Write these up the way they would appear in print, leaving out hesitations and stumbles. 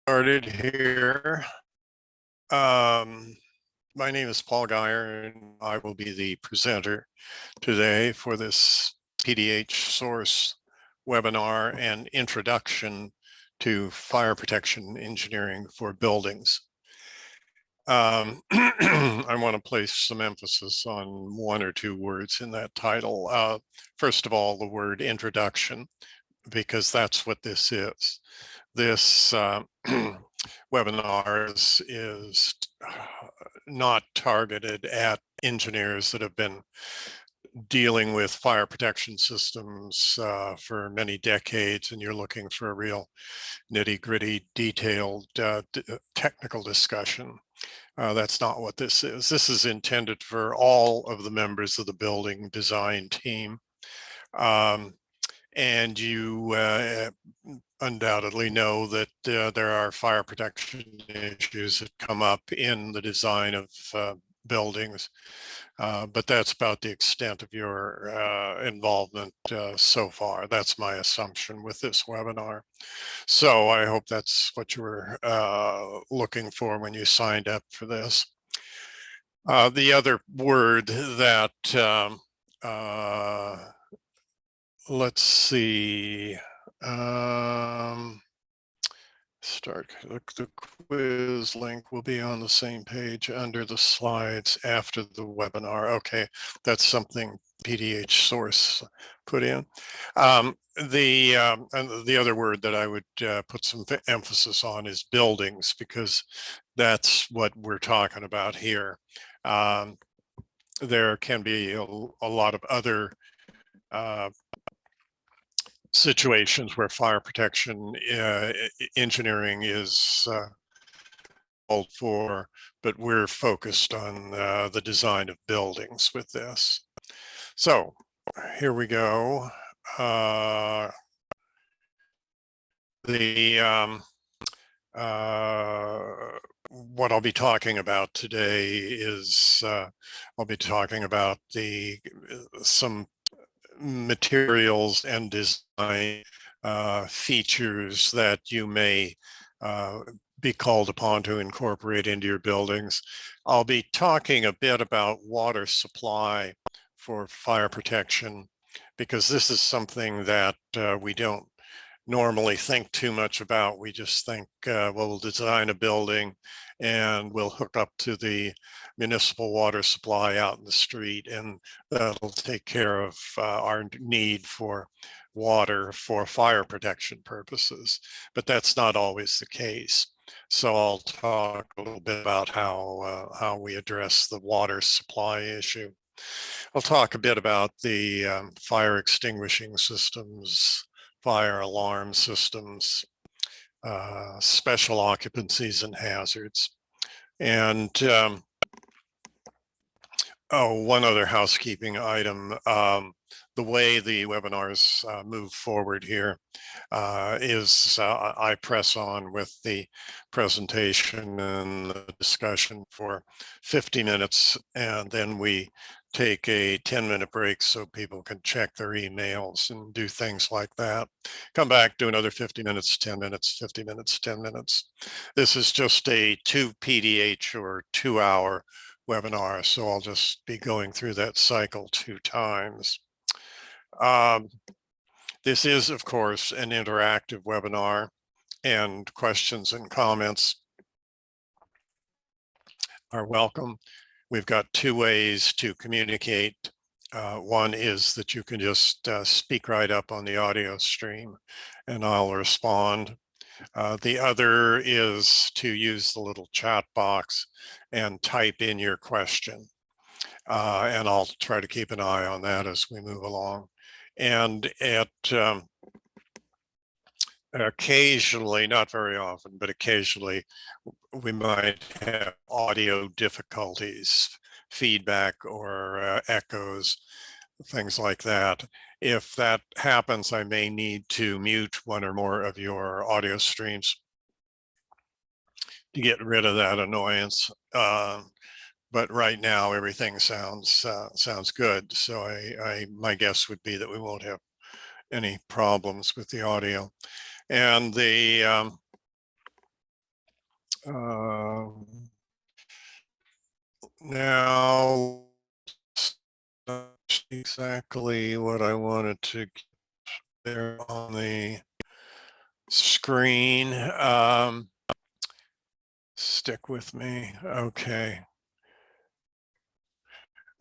Started here. My name is Paul Geyer, and I will be the presenter today for this PDH source webinar and introduction to fire protection engineering for buildings. I want to place some emphasis on one or two words in that title. First of all, the word introduction, because that's what this is. This webinar is not targeted at engineers that have been dealing with fire protection systems for many decades, and you're looking for a real nitty-gritty, detailed technical discussion. That's not what this is. This is intended for all of the members of the building design team. And you undoubtedly know that there are fire protection issues that come up in the design of buildings, but that's about the extent of your involvement so far. That's my assumption with this webinar. So I hope that's what you were looking for when you signed up for this. The other word that let's see. Start. The quiz link will be on the same page under the slides after the webinar. Okay, that's something PDH source put in. And the other word that I would put some emphasis on is buildings, because that's what we're talking about here. There can be a lot of other situations where fire protection engineering is called for, but we're focused on the design of buildings with this. So here we go. What I'll be talking about today is I'll be talking about some materials and design features that you may be called upon to incorporate into your buildings. I'll be talking a bit about water supply for fire protection, because this is something that we don't normally think too much about. We just think, well, we'll design a building and we'll hook up to the municipal water supply out in the street, and that'll take care of our need for water for fire protection purposes. But that's not always the case. So I'll talk a little bit about how we address the water supply issue. I'll talk a bit about the fire extinguishing systems, fire alarm systems, special occupancies and hazards. And one other housekeeping item. The way the webinars move forward here is I press on with the presentation and the discussion for 50 minutes, and then we take a 10-minute break so people can check their emails and do things like that. Come back, do another 50 minutes, 10 minutes, 50 minutes, 10 minutes. This is just a 2 PDH or 2-hour webinar, so I'll just be going through that cycle 2 times. This is, of course, an interactive webinar, and questions and comments are welcome. We've got 2 ways to communicate. One is that you can just speak right up on the audio stream and I'll respond. The other is to use the little chat box and type in your question. And I'll try to keep an eye on that as we move along. And occasionally, not very often, but occasionally, we might have audio difficulties, feedback or echoes, things like that. If that happens, I may need to mute one or more of your audio streams to get rid of that annoyance. But right now, everything sounds good. So my guess would be that we won't have any problems with the audio. And the Now, exactly what I wanted to get there on the screen. Stick with me. Okay.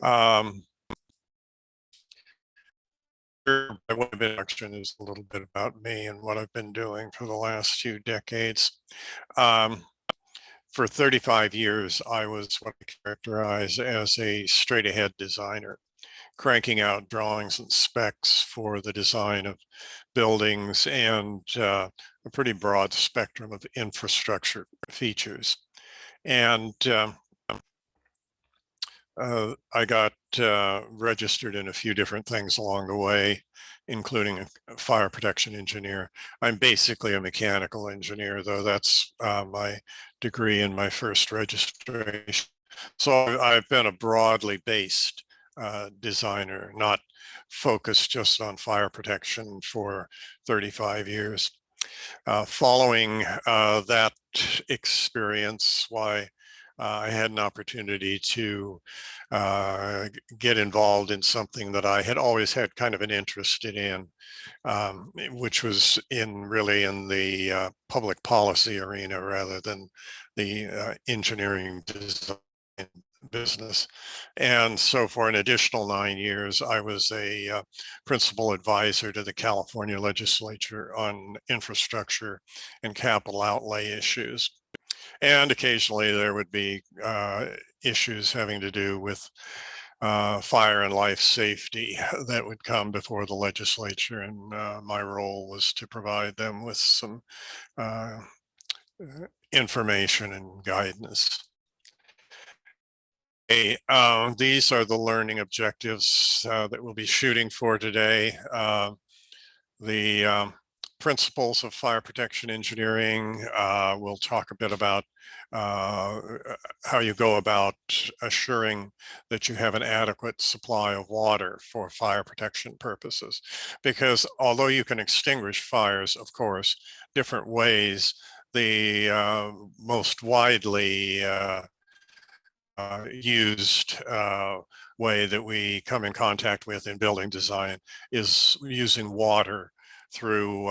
My web introduction is a little bit about me and what I've been doing for the last few decades. For 35 years, I was what I characterize as a straight ahead designer, cranking out drawings and specs for the design of buildings and a pretty broad spectrum of infrastructure features. And I got registered in a few different things along the way, including a fire protection engineer. I'm basically a mechanical engineer, though that's my degree in my first registration. So I've been a broadly based designer, not focused just on fire protection for 35 years. Following that experience, I had an opportunity to get involved in something that I had always had kind of an interest in, which was really in the public policy arena rather than the engineering design business. And so for an additional 9 years, I was a principal advisor to the California legislature on infrastructure and capital outlay issues. And occasionally there would be issues having to do with fire and life safety that would come before the legislature. And my role was to provide them with some information and guidance. These are the learning objectives that we'll be shooting for today. The principles of fire protection engineering. We'll talk a bit about how you go about assuring that you have an adequate supply of water for fire protection purposes. Because although you can extinguish fires, of course, different ways, the most widely used way that we come in contact with in building design is using water through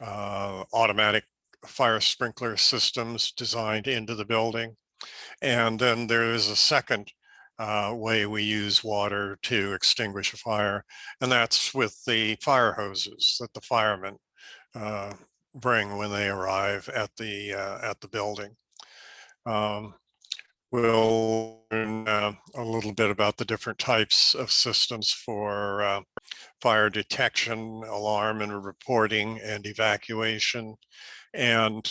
automatic fire sprinkler systems designed into the building. And then there is a second way we use water to extinguish a fire, and that's with the fire hoses that the firemen bring when they arrive at the building. We'll learn a little bit about the different types of systems for fire detection, alarm and reporting, and evacuation. And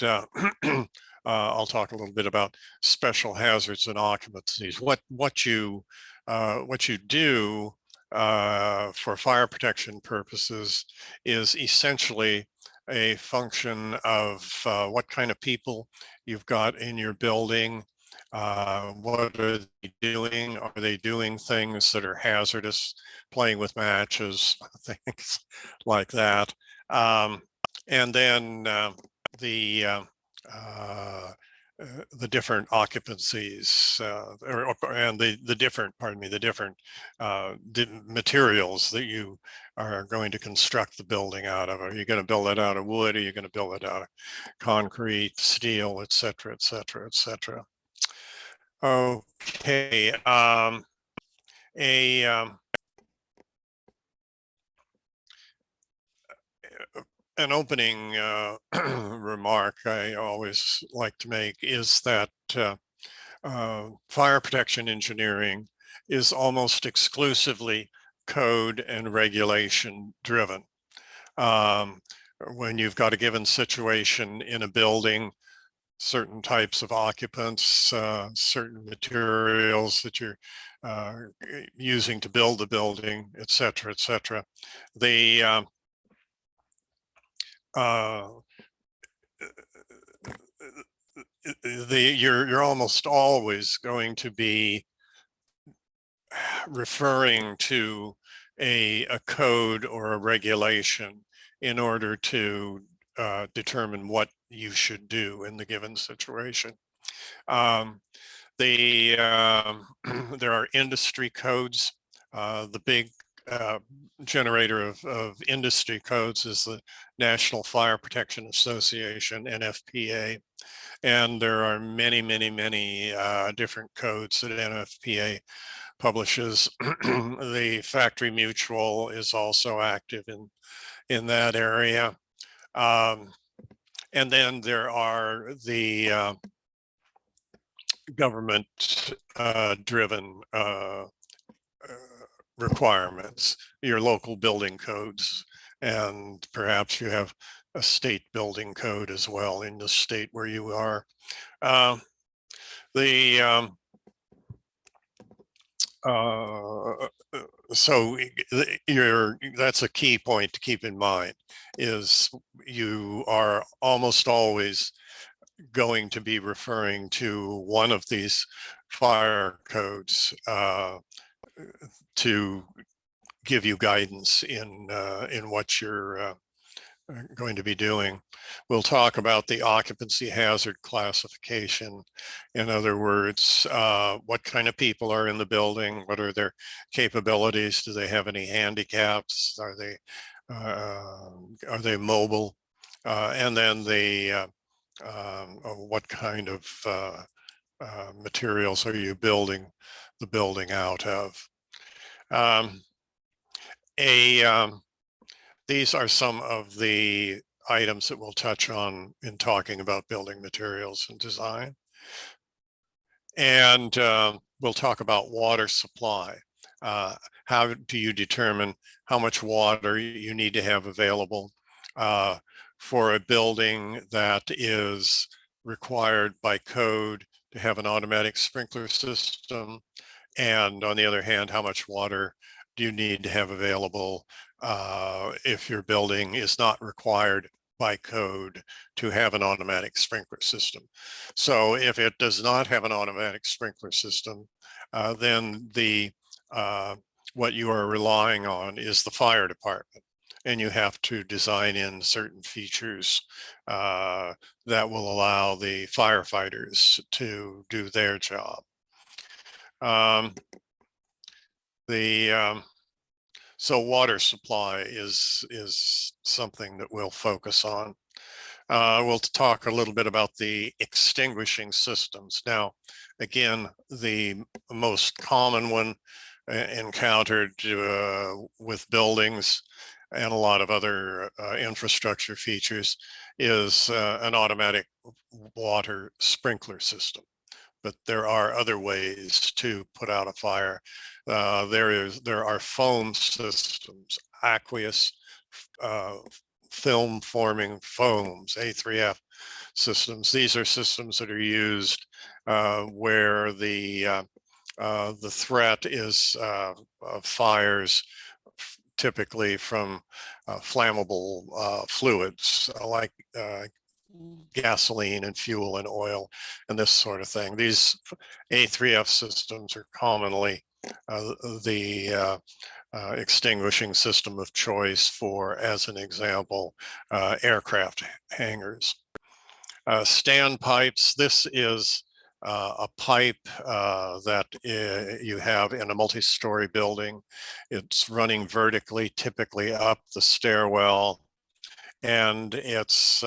I'll talk a little bit about special hazards and occupancies. What you do for fire protection purposes is essentially a function of what kind of people you've got in your building. What are they doing? Are they doing things that are hazardous, playing with matches, things like that? And then the the different occupancies and the different, pardon me, the different materials that you are going to construct the building out of. Are you going to build it out of wood? Are you going to build it out of concrete, steel, et cetera, et cetera, et cetera? Okay. An opening remark I always like to make is that fire protection engineering is almost exclusively code and regulation driven. When you've got a given situation in a building, certain types of occupants, certain materials that you're using to build the building, et cetera, et cetera. You're almost always going to be referring to a code or a regulation in order to determine what you should do in the given situation. Um, there are industry codes. The big generator of industry codes is the National Fire Protection Association, NFPA. And there are many, many, many different codes that NFPA publishes. The Factory Mutual is also active in that area. And then there are the government driven requirements, your local building codes, and perhaps you have a state building code as well in the state where you are. Uh, the so that's a key point to keep in mind, is you are almost always going to be referring to one of these fire codes to give you guidance in what you're going to be doing. We'll talk about the occupancy hazard classification. In other words, what kind of people are in the building? What are their capabilities? Do they have any handicaps? Are they mobile? And then the what kind of materials are you building the building out of? These are some of the items that we'll touch on in talking about building materials and design. And we'll talk about water supply. How do you determine how much water you need to have available for a building that is required by code to have an automatic sprinkler system? And on the other hand, how much water do you need to have available if your building is not required by code to have an automatic sprinkler system? So if it does not have an automatic sprinkler system, then what you are relying on is the fire department, and you have to design in certain features that will allow the firefighters to do their job. So water supply is something that we'll focus on. We'll talk a little bit about the extinguishing systems. Now, again, the most common one encountered with buildings and a lot of other infrastructure features is an automatic water sprinkler system. But there are other ways to put out a fire. There are foam systems, aqueous film forming foams, A3F systems. These are systems that are used where the threat is of fires, typically from flammable fluids like gasoline and fuel and oil and this sort of thing. These A3F systems are commonly the extinguishing system of choice for, as an example, aircraft hangars. Standpipes, this is a pipe that you have in a multi-story building. It's running vertically, typically up the stairwell, and it's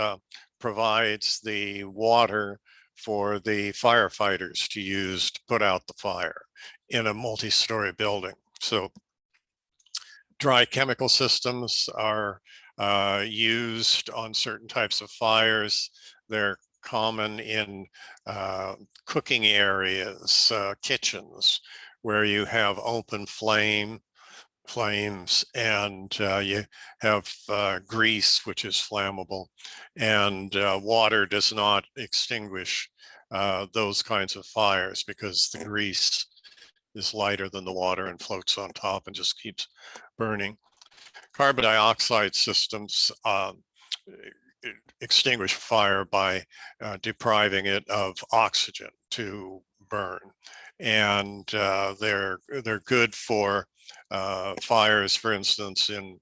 provides the water for the firefighters to use to put out the fire in a multi-story building. So dry chemical systems are used on certain types of fires. They're common in cooking areas, kitchens, where you have open flames, and you have grease, which is flammable, and water does not extinguish those kinds of fires because the grease is lighter than the water and floats on top and just keeps burning. Carbon dioxide systems extinguish fire by depriving it of oxygen to burn, and they're good for fires, for instance, in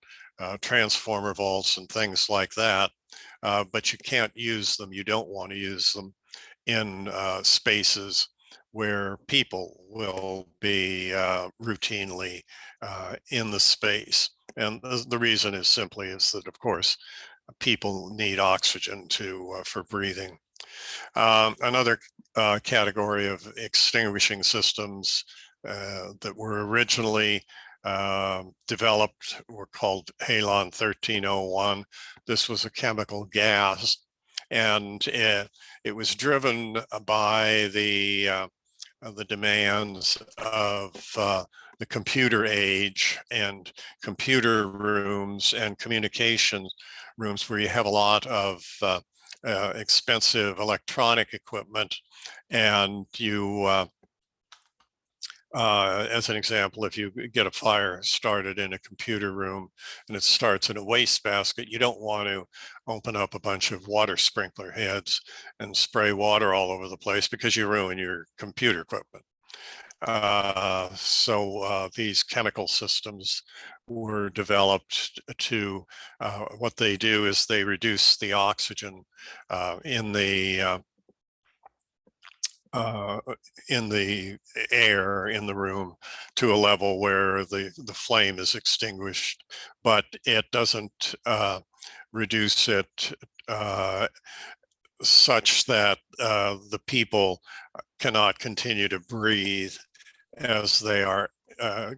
transformer vaults and things like that, but you can't use them. You don't want to use them in spaces where people will be routinely in the space. And the reason is simply is that, of course, people need oxygen for breathing. Another category of extinguishing systems that were originally developed were called Halon 1301. This was a chemical gas, and it was driven by the demands of the computer age and computer rooms and communication rooms where you have a lot of expensive electronic equipment, and as an example, if you get a fire started in a computer room and it starts in a wastebasket, you don't want to open up a bunch of water sprinkler heads and spray water all over the place because you ruin your computer equipment. So these chemical systems were developed to, what they do is they reduce the oxygen in the air in the room to a level where the flame is extinguished, but it doesn't reduce it such that the people cannot continue to breathe as they are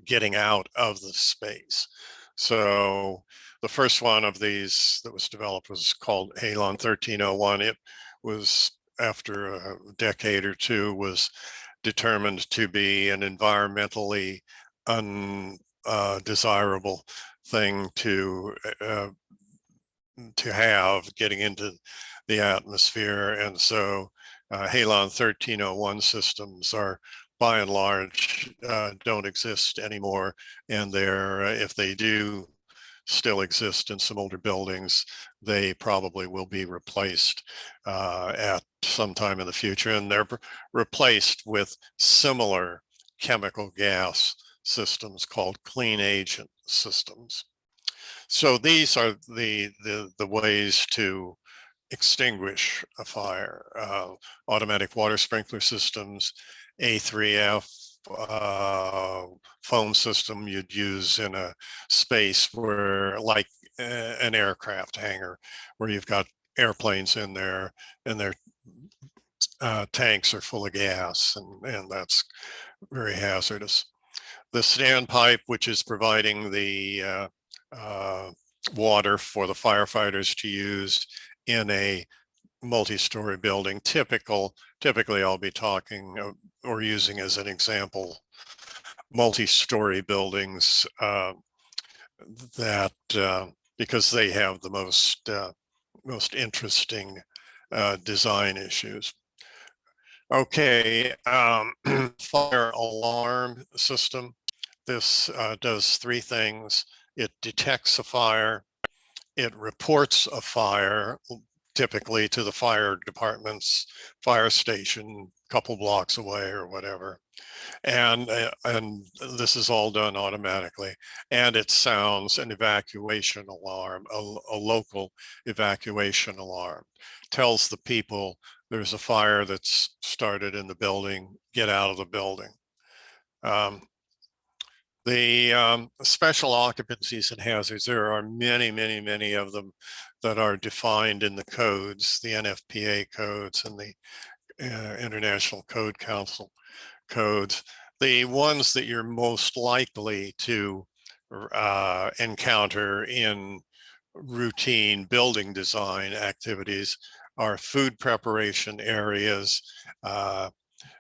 getting out of the space. So the first one of these that was developed was called Halon 1301. It was, after a decade or two, was determined to be an environmentally undesirable thing to have getting into the atmosphere. And so Halon 1301 systems are, by and large, don't exist anymore. And they're, if they do still exist in some older buildings, they probably will be replaced at some time in the future. And they're replaced with similar chemical gas systems called clean agent systems. So these are the ways to extinguish a fire: automatic water sprinkler systems, A3F foam system you'd use in a space where, like an aircraft hangar, where you've got airplanes in there and their tanks are full of gas, and that's very hazardous. The standpipe, which is providing the water for the firefighters to use in a multi-story building. Typically I'll be talking or using as an example multi-story buildings that because they have the most interesting design issues. Okay, fire alarm system. This does three things. It detects a fire, it reports a fire, typically to the fire department's fire station a couple blocks away or whatever. And this is all done automatically. And it sounds an evacuation alarm, a local evacuation alarm. Tells the people there's a fire that's started in the building, get out of the building. The special occupancies and hazards, there are many, many, many of them that are defined in the codes, the NFPA codes and the International Code Council codes. The ones that you're most likely to encounter in routine building design activities are food preparation areas,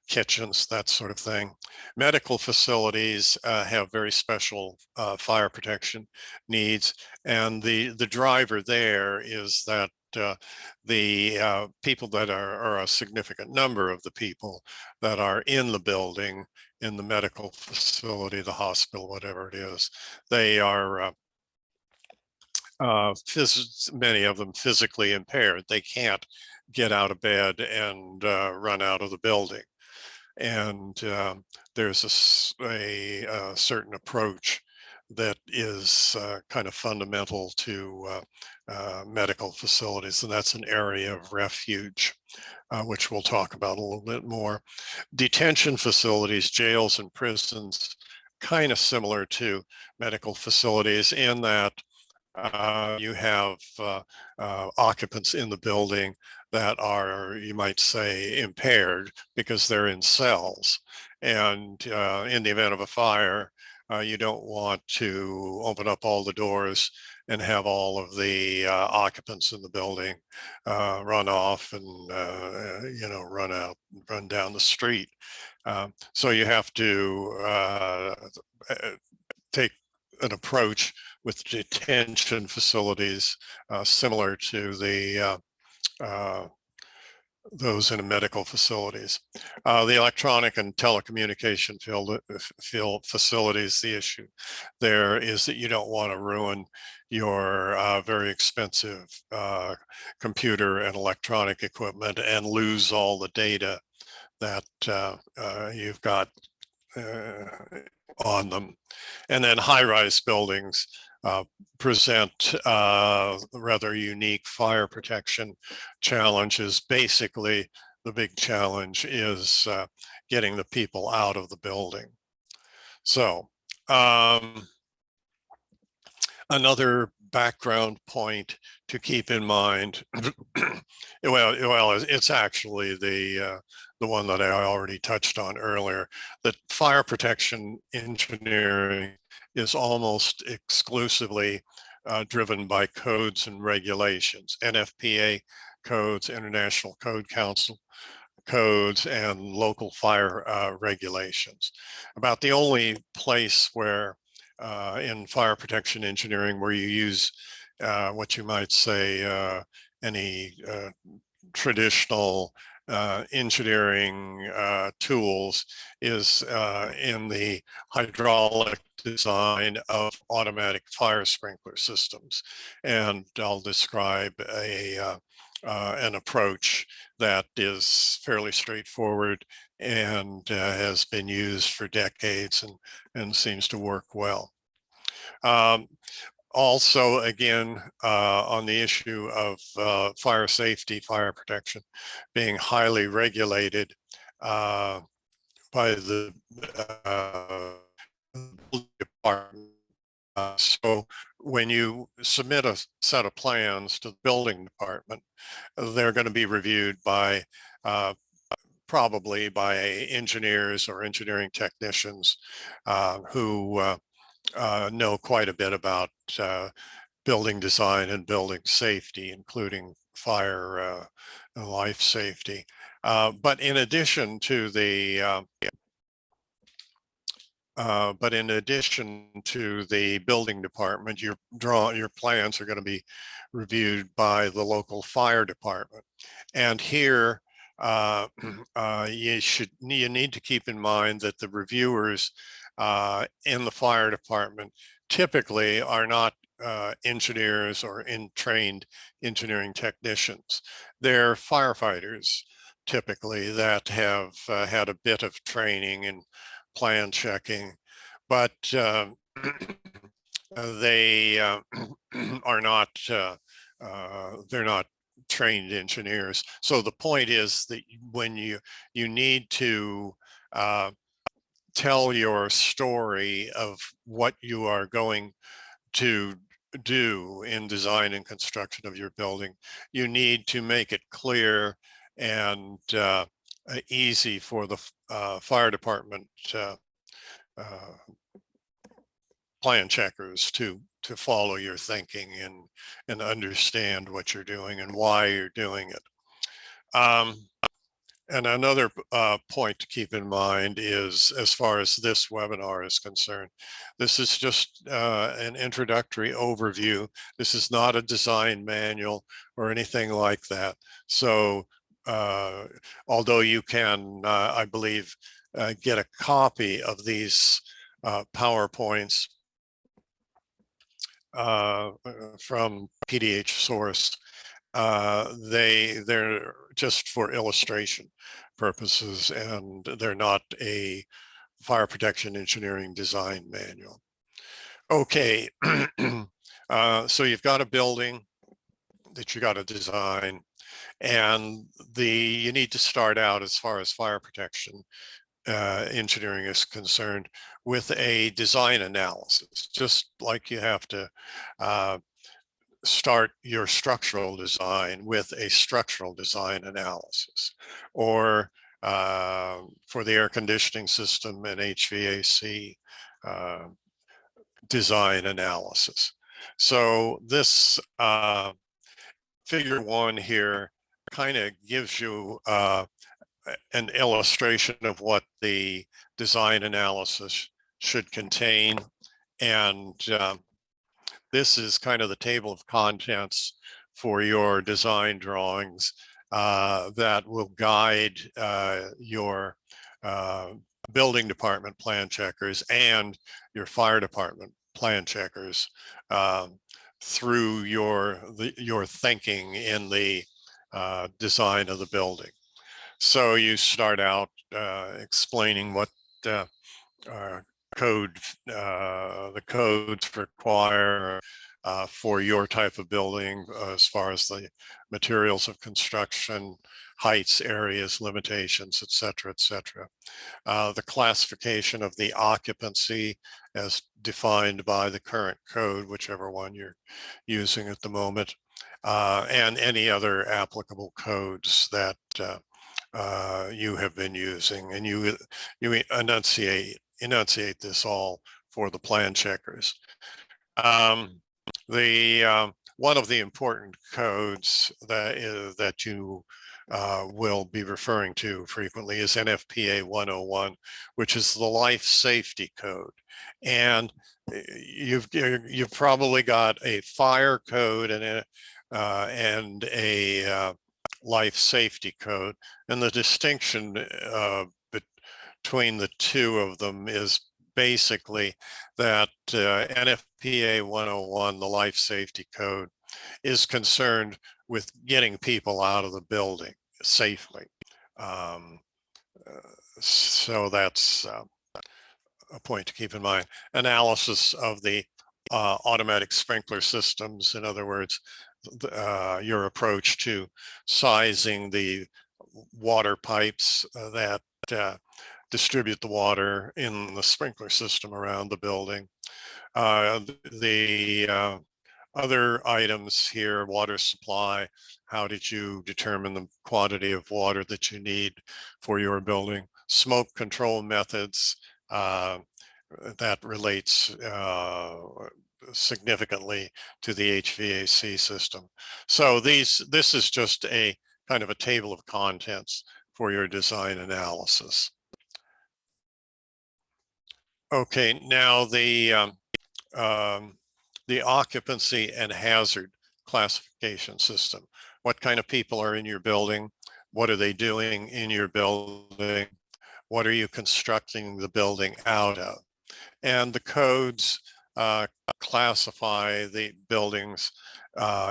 kitchens, that sort of thing. Medical facilities have very special fire protection needs, and the driver there is that the people that are a significant number of the people that are in the building, in the medical facility, the hospital, whatever it is, they are many of them physically impaired. They can't get out of bed and run out of the building. And there's a certain approach that is kind of fundamental to medical facilities, and that's an area of refuge, which we'll talk about a little bit more. Detention facilities, jails and prisons, kind of similar to medical facilities in that you have occupants in the building that are, you might say, impaired because they're in cells. And in the event of a fire, you don't want to open up all the doors and have all of the occupants in the building run off and, run down the street. So you have to take an approach with detention facilities similar to the those in medical facilities. The electronic and telecommunication field facilities, the issue there is that you don't want to ruin your very expensive computer and electronic equipment and lose all the data that you've got on them. And then high-rise buildings present rather unique fire protection challenges. Basically, the big challenge is getting the people out of the building. So another background point to keep in mind, well, it's actually the one that I already touched on earlier, that fire protection engineering is almost exclusively driven by codes and regulations, NFPA codes, International Code Council codes, and local fire regulations. About the only place where in fire protection engineering where you use what you might say any traditional engineering tools is in the hydraulic design of automatic fire sprinkler systems. And I'll describe an approach that is fairly straightforward and has been used for decades and seems to work well. Also, again, on the issue of fire safety, fire protection being highly regulated by the department. So when you submit a set of plans to the building department, they're going to be reviewed by probably by engineers or engineering technicians who know quite a bit about building design and building safety, including fire and life safety. But in addition to the building department, your plans are going to be reviewed by the local fire department. And here you need to keep in mind that the reviewers in the fire department typically are not engineers or trained engineering technicians. They're firefighters typically that have had a bit of training in plan checking, but they are not they're not trained engineers. So the point is that when you need to tell your story of what you are going to do in design and construction of your building, you need to make it clear and easy for the fire department plan checkers to follow your thinking and understand what you're doing and why you're doing it. And another point to keep in mind is, as far as this webinar is concerned, this is just an introductory overview. This is not a design manual or anything like that. So although you can, I believe, get a copy of these PowerPoints from PDH source, they're just for illustration purposes, and they're not a fire protection engineering design manual. Okay, so you've got a building that you got to design, and you need to start out as far as fire protection engineering is concerned with a design analysis, just like you have to uh, start your structural design with a structural design analysis, or for the air conditioning system and HVAC uh, design analysis. So this figure one here kind of gives you an illustration of what the design analysis should contain. And this is kind of the table of contents for your design drawings that will guide your uh, building department plan checkers and your fire department plan checkers through your thinking in the design of the building. So you start out explaining what uh, uh, the codes require for your type of building as far as the materials of construction, heights, areas, limitations, et cetera, et cetera. The classification of the occupancy as defined by the current code, whichever one you're using at the moment, and any other applicable codes that you have been using, and you enunciate this all for the plan checkers. The one of the important codes that you will be referring to frequently is NFPA 101, which is the life safety code. And you've probably got a fire code and a life safety code, and the distinction between the two of them is basically that NFPA 101, the life safety code, is concerned with getting people out of the building safely. Um, so that's a point to keep in mind. Analysis of the automatic sprinkler systems, in other words, your approach to sizing the water pipes that distribute the water in the sprinkler system around the building. The other items here, water supply, how did you determine the quantity of water that you need for your building? Smoke control methods, that relates significantly to the HVAC system. So this is just a kind of a table of contents for your design analysis. Okay, now the occupancy and hazard classification system. What kind of people are in your building? What are they doing in your building? What are you constructing the building out of? And the codes classify the buildings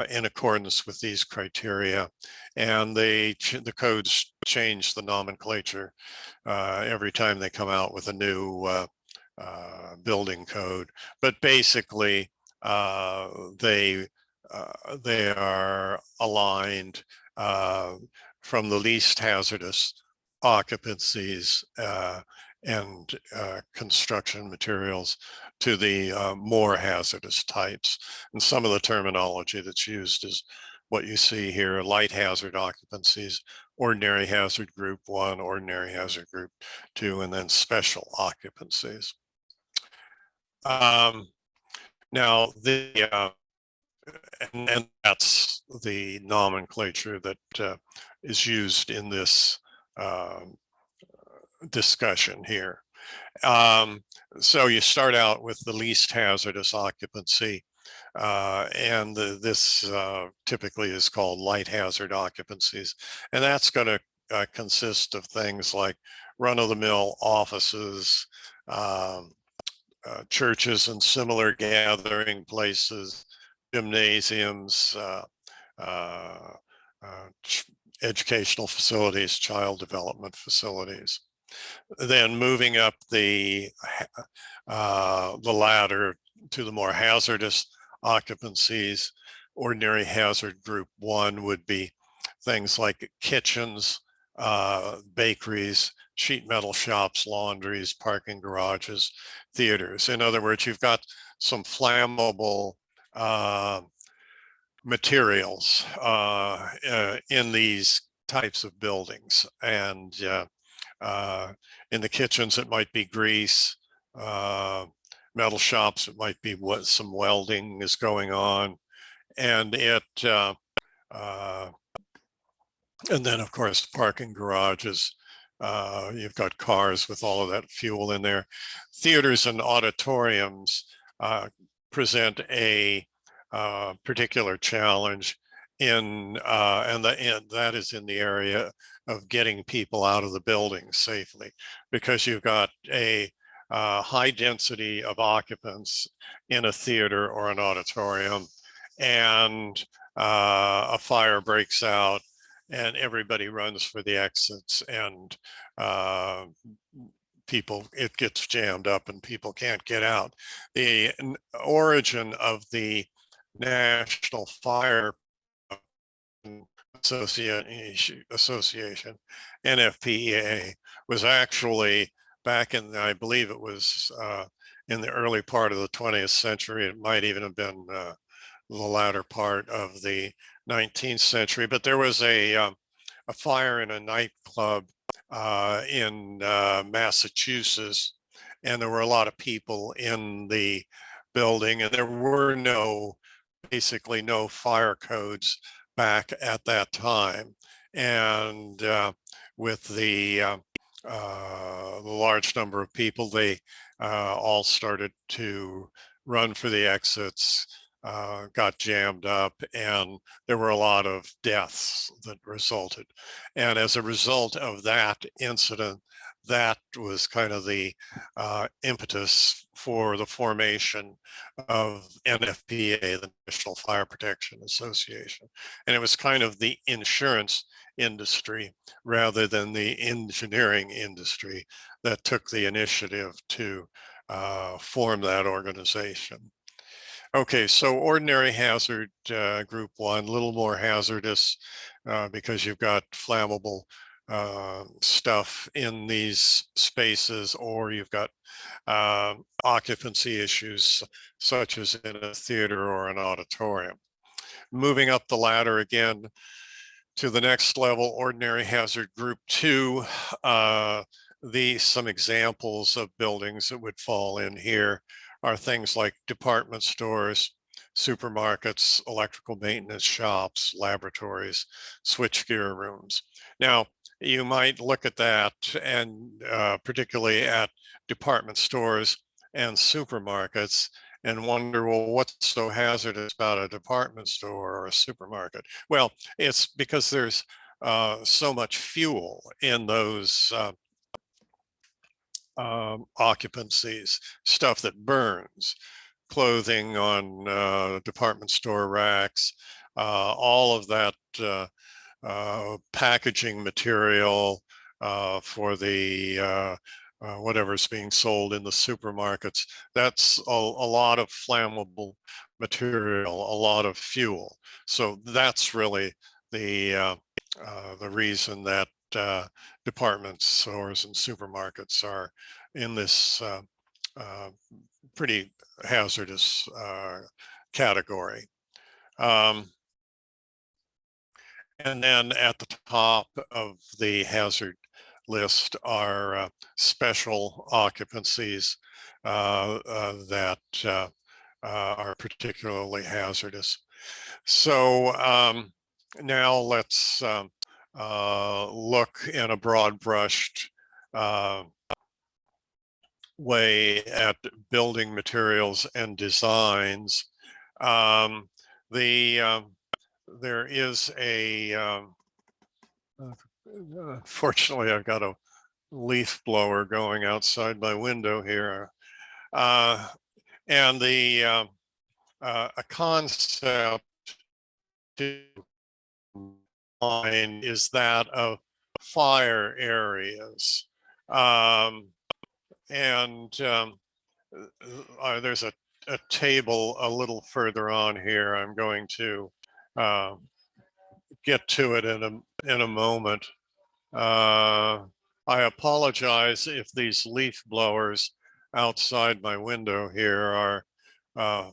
in accordance with these criteria. And the codes change the nomenclature every time they come out with a new building code. But basically, they are aligned from the least hazardous occupancies and construction materials to the more hazardous types. And some of the terminology that's used is what you see here: light hazard occupancies, ordinary hazard group 1, ordinary hazard group 2, and then special occupancies. Now, and that's the nomenclature that is used in this discussion here. So you start out with the least hazardous occupancy, and this typically is called light hazard occupancies, and that's going to consist of things like run-of-the-mill offices, churches and similar gathering places, gymnasiums, uh, educational facilities, child development facilities. Then moving up the ladder to the more hazardous occupancies. Ordinary hazard group 1 would be things like kitchens, bakeries, sheet metal shops, laundries, parking garages, theaters. In other words, you've got some flammable materials in these types of buildings. And in the kitchens, it might be grease. Metal shops, it might be what some welding is going on. And and then of course, parking garages. You've got cars with all of that fuel in there. Theaters and auditoriums present a particular challenge and that is in the area of getting people out of the building safely, because you've got a high density of occupants in a theater or an auditorium, and a fire breaks out and everybody runs for the exits, and it gets jammed up and people can't get out. The origin of the National Fire Association, NFPA, was actually back in, I believe it was in the early part of the 20th century. It might even have been the latter part of the 19th century, but there was a fire in a nightclub in Massachusetts, and there were a lot of people in the building, and there were basically no fire codes back at that time. And with the large number of people, they all started to run for the exits, got jammed up, and there were a lot of deaths that resulted. And as a result of that incident, that was kind of the impetus for the formation of NFPA, the National Fire Protection Association. And it was kind of the insurance industry rather than the engineering industry that took the initiative to form that organization. Okay, so ordinary hazard group 1, a little more hazardous because you've got flammable stuff in these spaces, or you've got occupancy issues such as in a theater or an auditorium. Moving up the ladder again to the next level, ordinary hazard group 2, some examples of buildings that would fall in here are things like department stores, supermarkets, electrical maintenance shops, laboratories, switchgear rooms. Now, you might look at that, and particularly at department stores and supermarkets, and wonder, well, what's so hazardous about a department store or a supermarket? Well, it's because there's so much fuel in those occupancies, stuff that burns, clothing on department store racks, all of that packaging material for the whatever's being sold in the supermarkets. That's a lot of flammable material, a lot of fuel. So that's really the reason that department stores and supermarkets are in this pretty hazardous category. And then at the top of the hazard list are special occupancies that are particularly hazardous. So now let's look in a broad brushed way at building materials and designs. There is fortunately, I've got a leaf blower going outside my window here. And a concept is that of fire areas. There's a a table a little further on here. I'm going to get to it in a moment. I apologize if these leaf blowers outside my window here are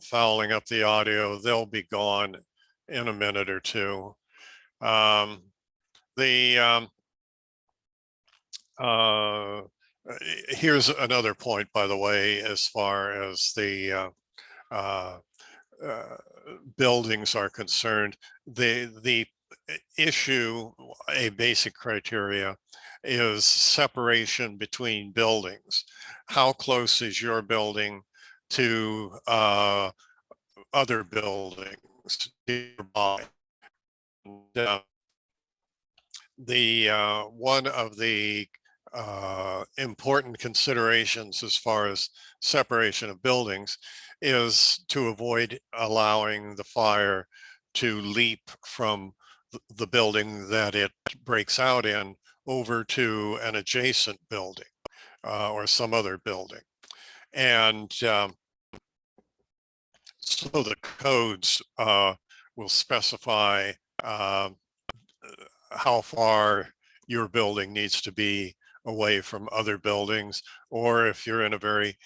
fouling up the audio. They'll be gone in a minute or two. Um, the Here's another point, by the way, as far as the uh, uh, buildings are concerned. The issue, a basic criteria, is separation between buildings. How close is your building to other buildings nearby? Uh, the One of the important considerations as far as separation of buildings is to avoid allowing the fire to leap from the building that it breaks out in over to an adjacent building or some other building. And so the codes will specify how far your building needs to be away from other buildings, or if you're in a very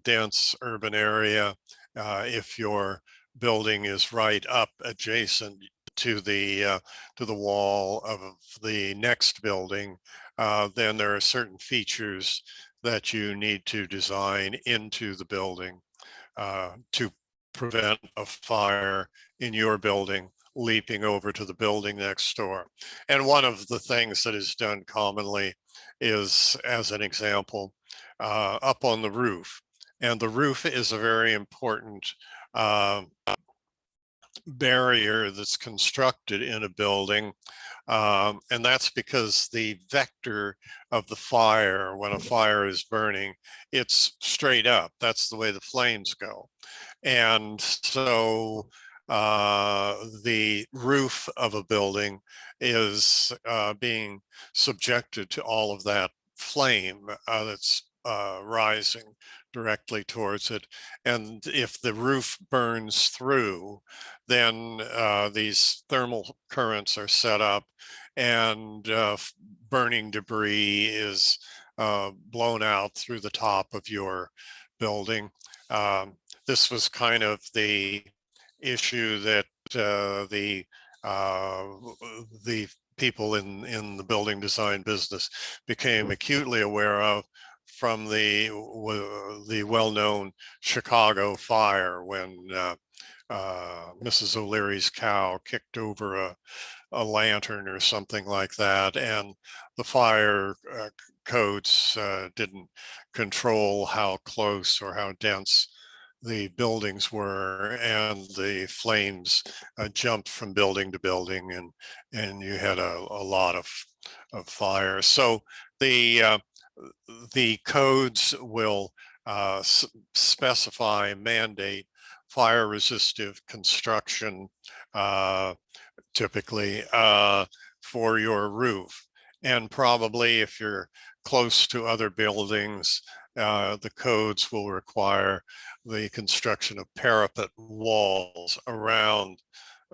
dense urban area, if your building is right up adjacent to the wall of the next building, then there are certain features that you need to design into the building to prevent a fire in your building leaping over to the building next door. And one of the things that is done commonly is, as an example, up on the roof. And the roof is a very important barrier that's constructed in a building. And that's because the vector of the fire, when a fire is burning, it's straight up. That's the way the flames go. And so the roof of a building is being subjected to all of that flame that's rising directly towards it. And if the roof burns through, then these thermal currents are set up, and burning debris is blown out through the top of your building. This was kind of the issue that uh, the people in the building design business became acutely aware of from the well-known Chicago fire, when Mrs. O'Leary's cow kicked over a lantern or something like that, and the fire codes didn't control how close or how dense the buildings were, and the flames jumped from building to building, and you had a lot of fire. So the codes will specify, mandate fire resistive construction, typically for your roof. And probably if you're close to other buildings, the codes will require the construction of parapet walls around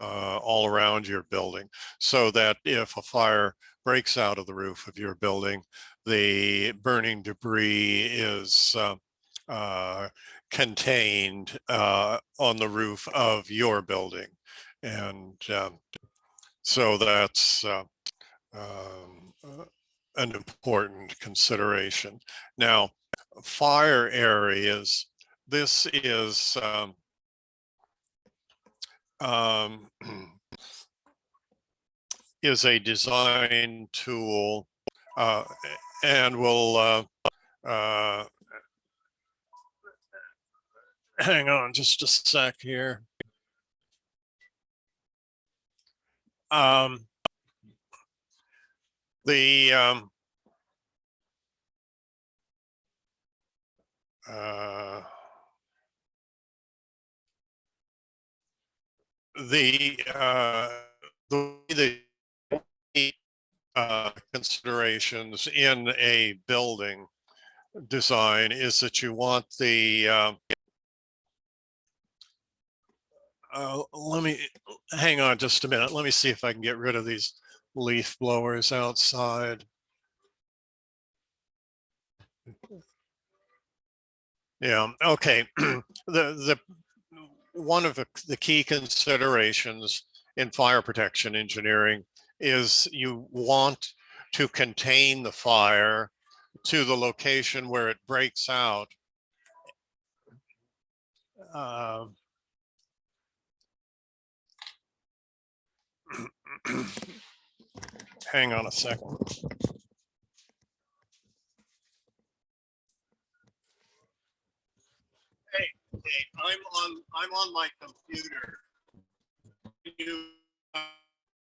all around your building, so that if a fire breaks out of the roof of your building, the burning debris is contained on the roof of your building. And so that's an important consideration. Now, fire areas, this is um, is a design tool, and we'll hang on just a sec here. The way the considerations in a building design is that you want the Let me hang on just a minute. Let me see if I can get rid of these leaf blowers outside. Yeah, okay. The one of the key considerations in fire protection engineering is you want to contain the fire to the location where it breaks out. Uh, hang on a second. Hey, I'm on my computer. Can you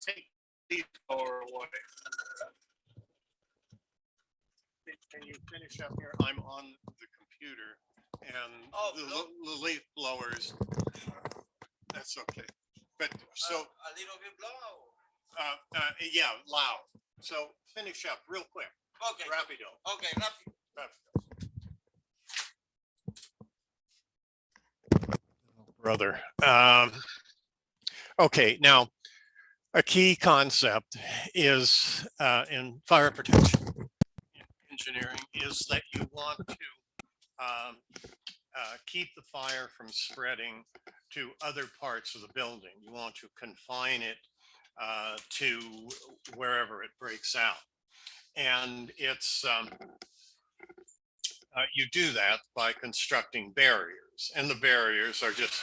take these or away? Can you finish up here? I'm on the computer and the leaf blowers. That's okay. But so a little bit low. Yeah, loud. So finish up real quick. Okay. Rapido. Okay, rapido. Brother. Okay, now a key concept is in fire protection engineering is that you want to um, keep the fire from spreading to other parts of the building. You want to confine it to wherever it breaks out. And it's you do that by constructing barriers, and the barriers are just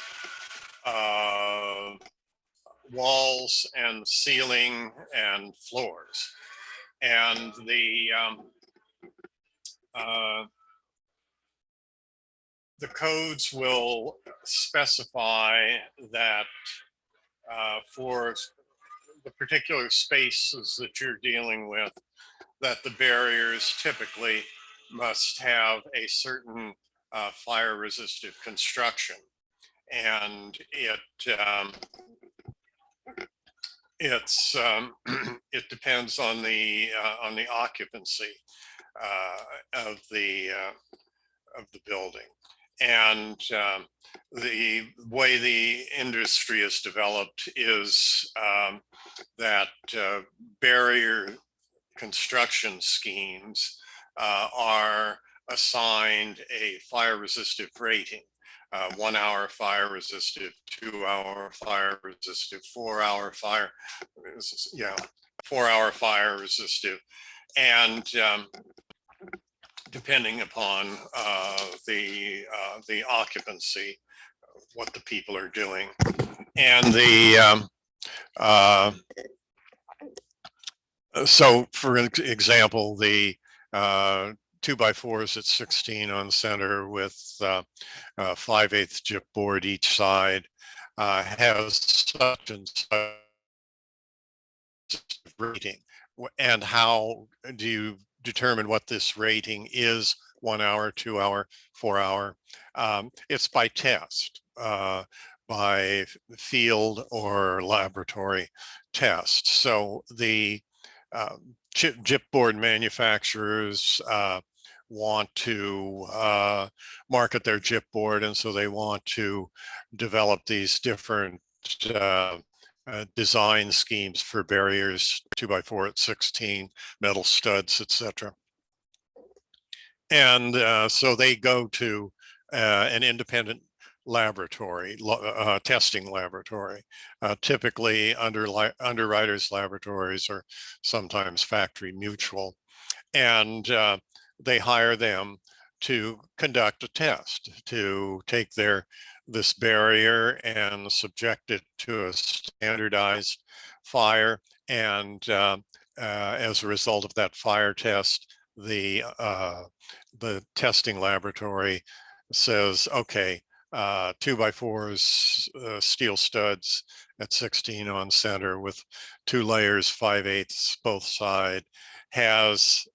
walls and ceiling and floors. And the codes will specify that for the particular spaces that you're dealing with, that the barriers typically must have a certain fire resistive construction. And it depends on the occupancy of the building. And the way the industry is developed is that barrier construction schemes are assigned a fire resistive rating. 1 hour fire resistive, 2 hour fire resistive, 4 hour fire, 4 hour fire resistive. And depending upon the occupancy, what the people are doing. And so for example, the 2x4s at 16 on center with 5/8 gyp board each side has such and such rating. And how do you determine what this rating is? 1 hour, 2 hour, 4 hour? It's by test, by field or laboratory test. So the chipboard manufacturers want to market their chipboard, and so they want to develop these different design schemes for barriers, 2x4 at 16, metal studs, etc. And so they go to an independent laboratory, testing laboratory, typically underwriters laboratories or sometimes factory mutual. And they hire them to conduct a test, to take this barrier and subject it to a standardized fire. And as a result of that fire test, the testing laboratory says, okay, 2x4s, steel studs at 16 on center with 2 layers, 5/8 both side, has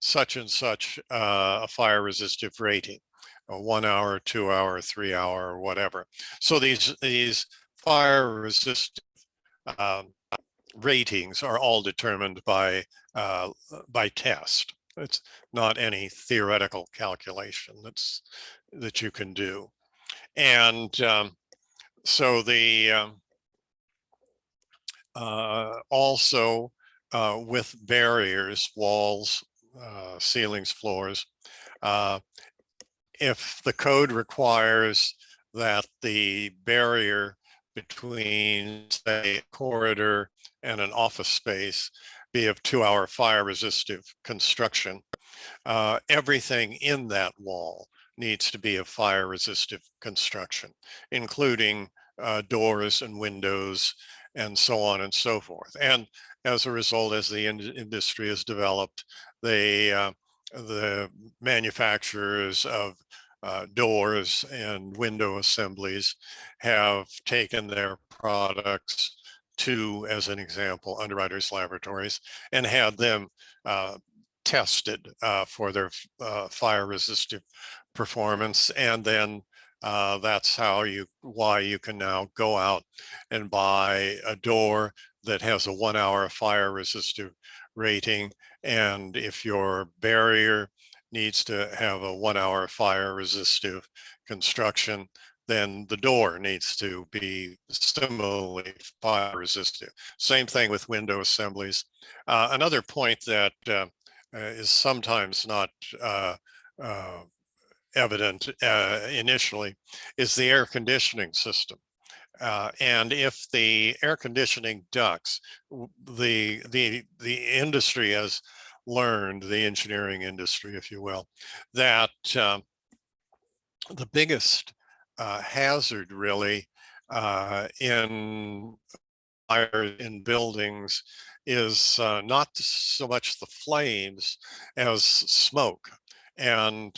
such and such a fire resistive rating, a 1 hour, 2 hour, 3 hour, whatever. So these fire resistive ratings are all determined by test. It's not any theoretical calculation that you can do. And So the also with barriers, walls, ceilings, floors, if the code requires that the barrier between, say, a corridor and an office space be of 2-hour fire resistive construction, everything in that wall needs to be of fire resistive construction, including doors and windows and so on and so forth. And as a result, as the industry has developed, the manufacturers of doors and window assemblies have taken their products to, as an example, underwriters laboratories and had them tested for their fire resistive performance. And then that's why you can now go out and buy a door that has a 1-hour fire resistive rating. And if your barrier needs to have a 1-hour fire resistive construction, then the door needs to be similarly fire resistive. Same thing with window assemblies. Another point that is sometimes not uh, evident initially is the air conditioning system. And if the air conditioning ducts, the industry has learned, the engineering industry, if you will, that the biggest hazard really in fire in buildings is not so much the flames as smoke. And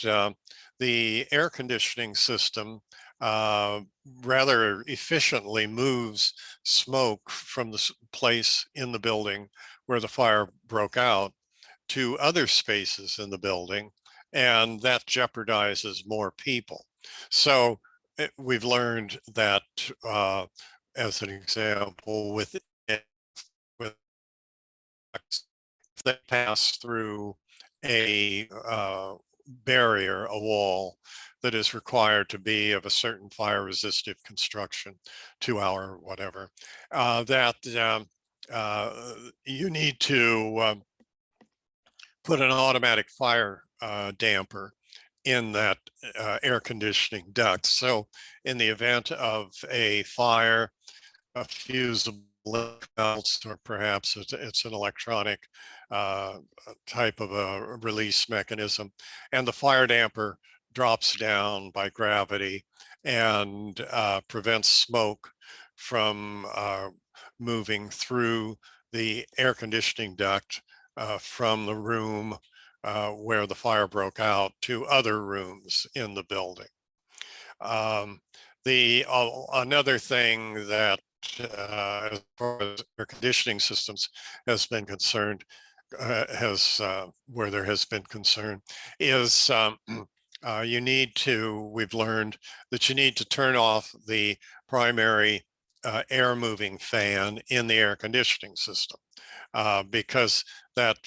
the air conditioning system uh, rather efficiently moves smoke from the place in the building where the fire broke out to other spaces in the building, and that jeopardizes more people. So we've learned that, as an example, with if they pass through a barrier, a wall that is required to be of a certain fire resistive construction, 2-hour, whatever, that you need to put an automatic fire damper in that air conditioning duct. So in the event of a fire, a fusible melts, or perhaps it's an electronic type of a release mechanism, and the fire damper drops down by gravity and prevents smoke from moving through the air conditioning duct from the room where the fire broke out to other rooms in the building. Another thing that as far as air conditioning systems has been concerned, where there has been concern, is we've learned that you need to turn off the primary air moving fan in the air conditioning system. Because that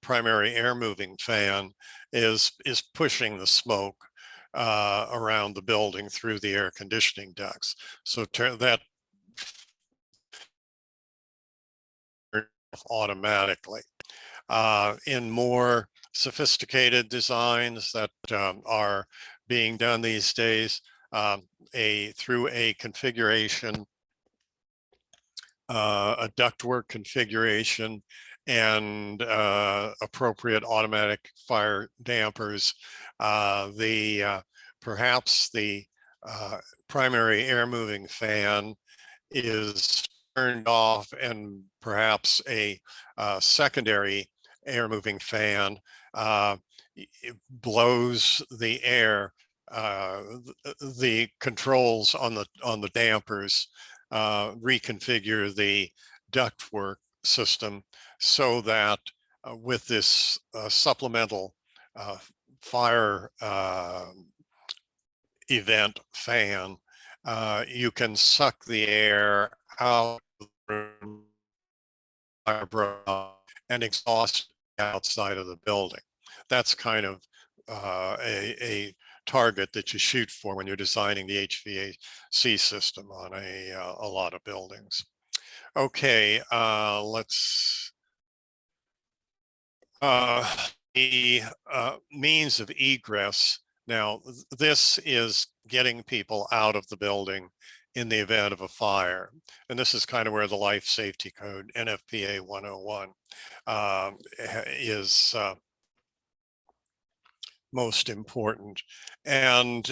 primary air moving fan is pushing the smoke around the building through the air conditioning ducts. So that automatically. In more sophisticated designs that are being done these days, through a configuration, a ductwork configuration, and appropriate automatic fire dampers, perhaps the primary air moving fan is turned off, and perhaps a secondary air moving fan it blows the air. The controls on the dampers reconfigure the ductwork system so that with this supplemental fire event fan, you can suck the air out of the room and exhaust outside of the building. That's kind of a target that you shoot for when you're designing the HVAC system on a lot of buildings. Okay, let's the means of egress. Now, this is getting people out of the building in the event of a fire. And this is kind of where the Life Safety Code, NFPA 101, is most important. And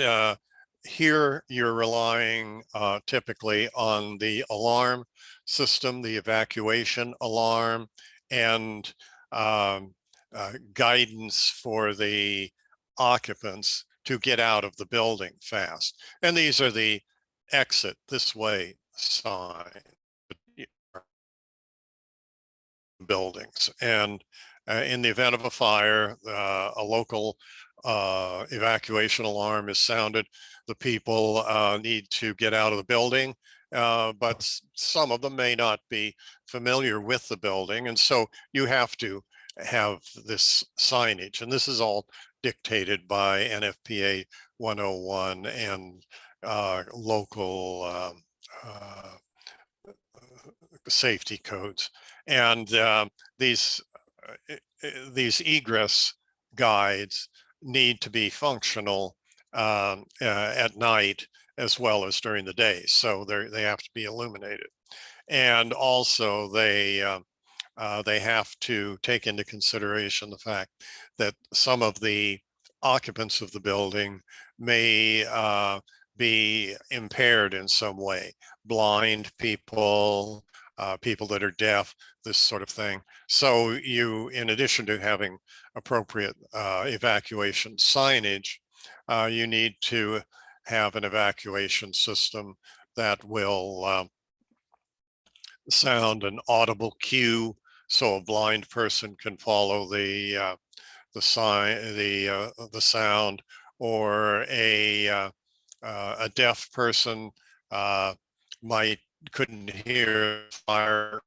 here you're relying typically on the alarm system, the evacuation alarm, and guidance for the occupants to get out of the building fast. And these are the exit this way signs buildings. And in the event of a fire, a local evacuation alarm is sounded. The people need to get out of the building, but some of them may not be familiar with the building. And so you have to have this signage. And this is all dictated by NFPA 101 and local safety codes. And these egress guides need to be functional at night as well as during the day. So they have to be illuminated. And also they have to take into consideration the fact that some of the occupants of the building may be impaired in some way, blind people, people that are deaf, this sort of thing. So you, in addition to having appropriate evacuation signage, you need to have an evacuation system that will sound an audible cue so a blind person can follow the sign, the sound, or a deaf person might couldn't hear fire,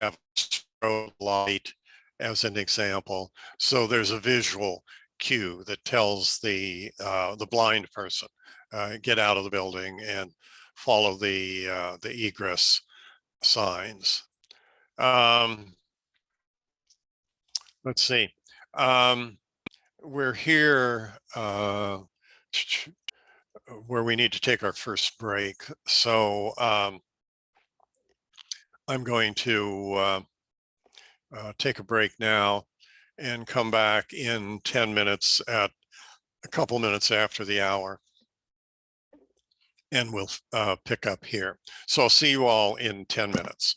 have strobe light as an example. So there's a visual cue that tells the blind person get out of the building and follow the egress signs. Let's see. We're here where we need to take our first break. So I'm going to take a break now and come back in 10 minutes at a couple minutes after the hour. And we'll pick up here. So I'll see you all in 10 minutes.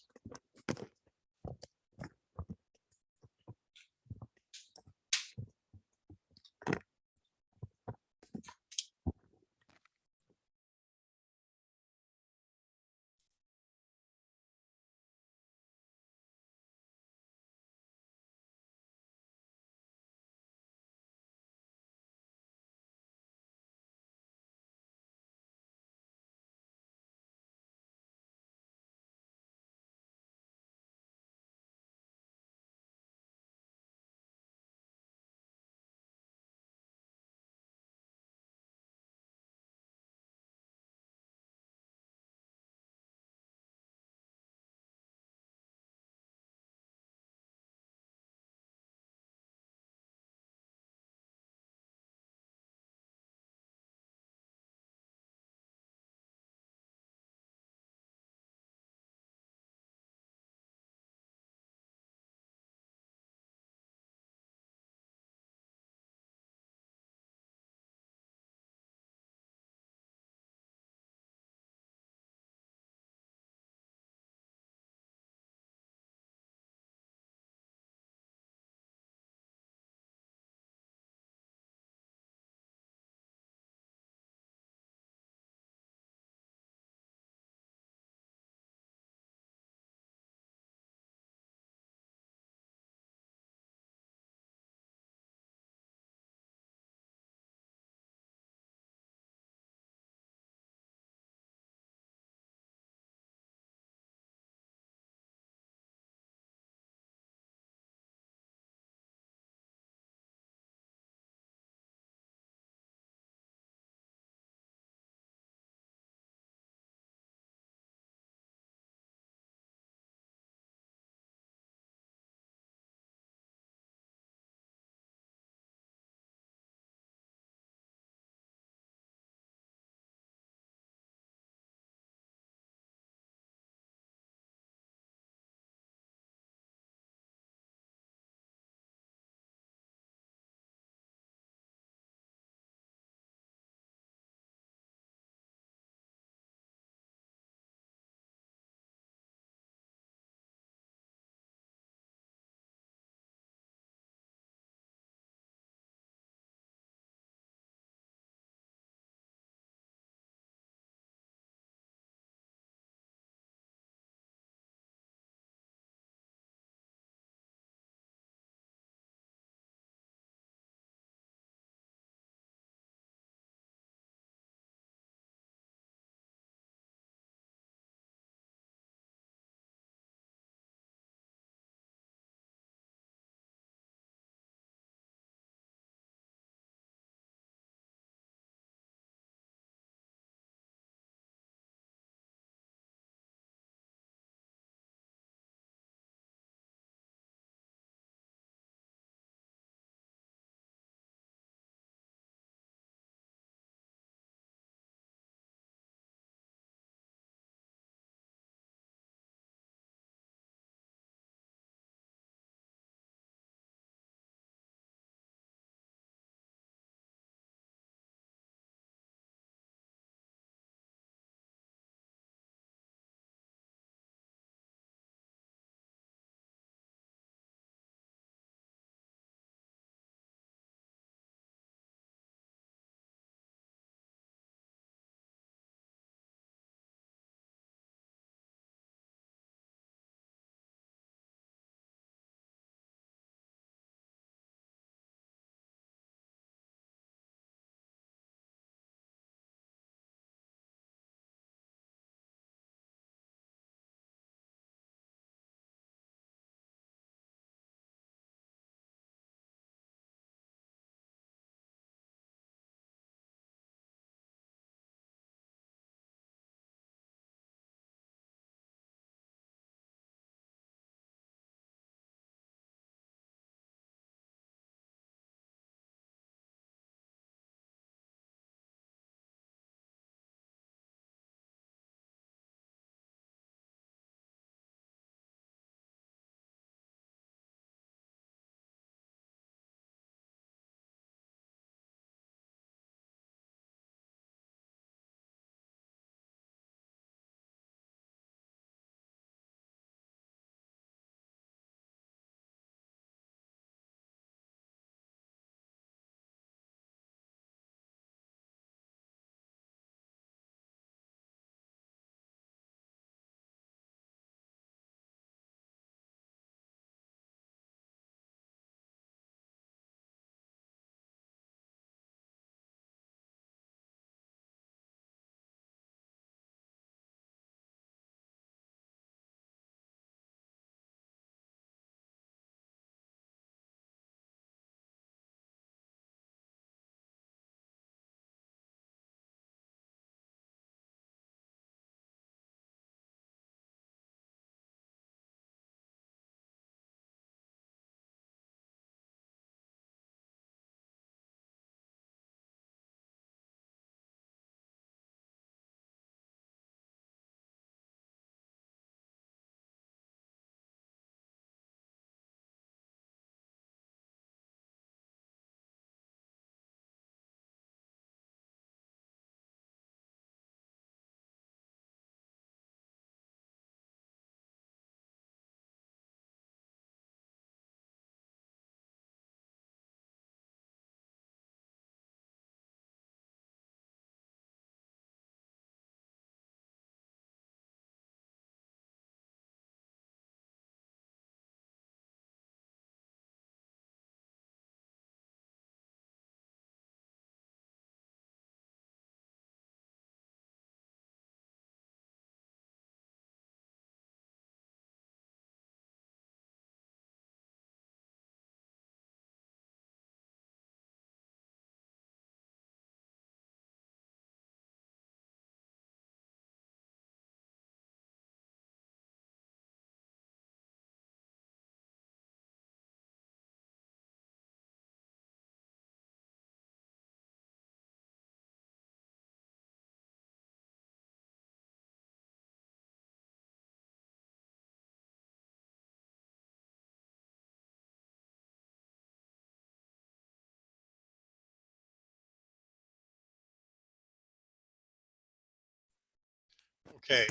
Okay,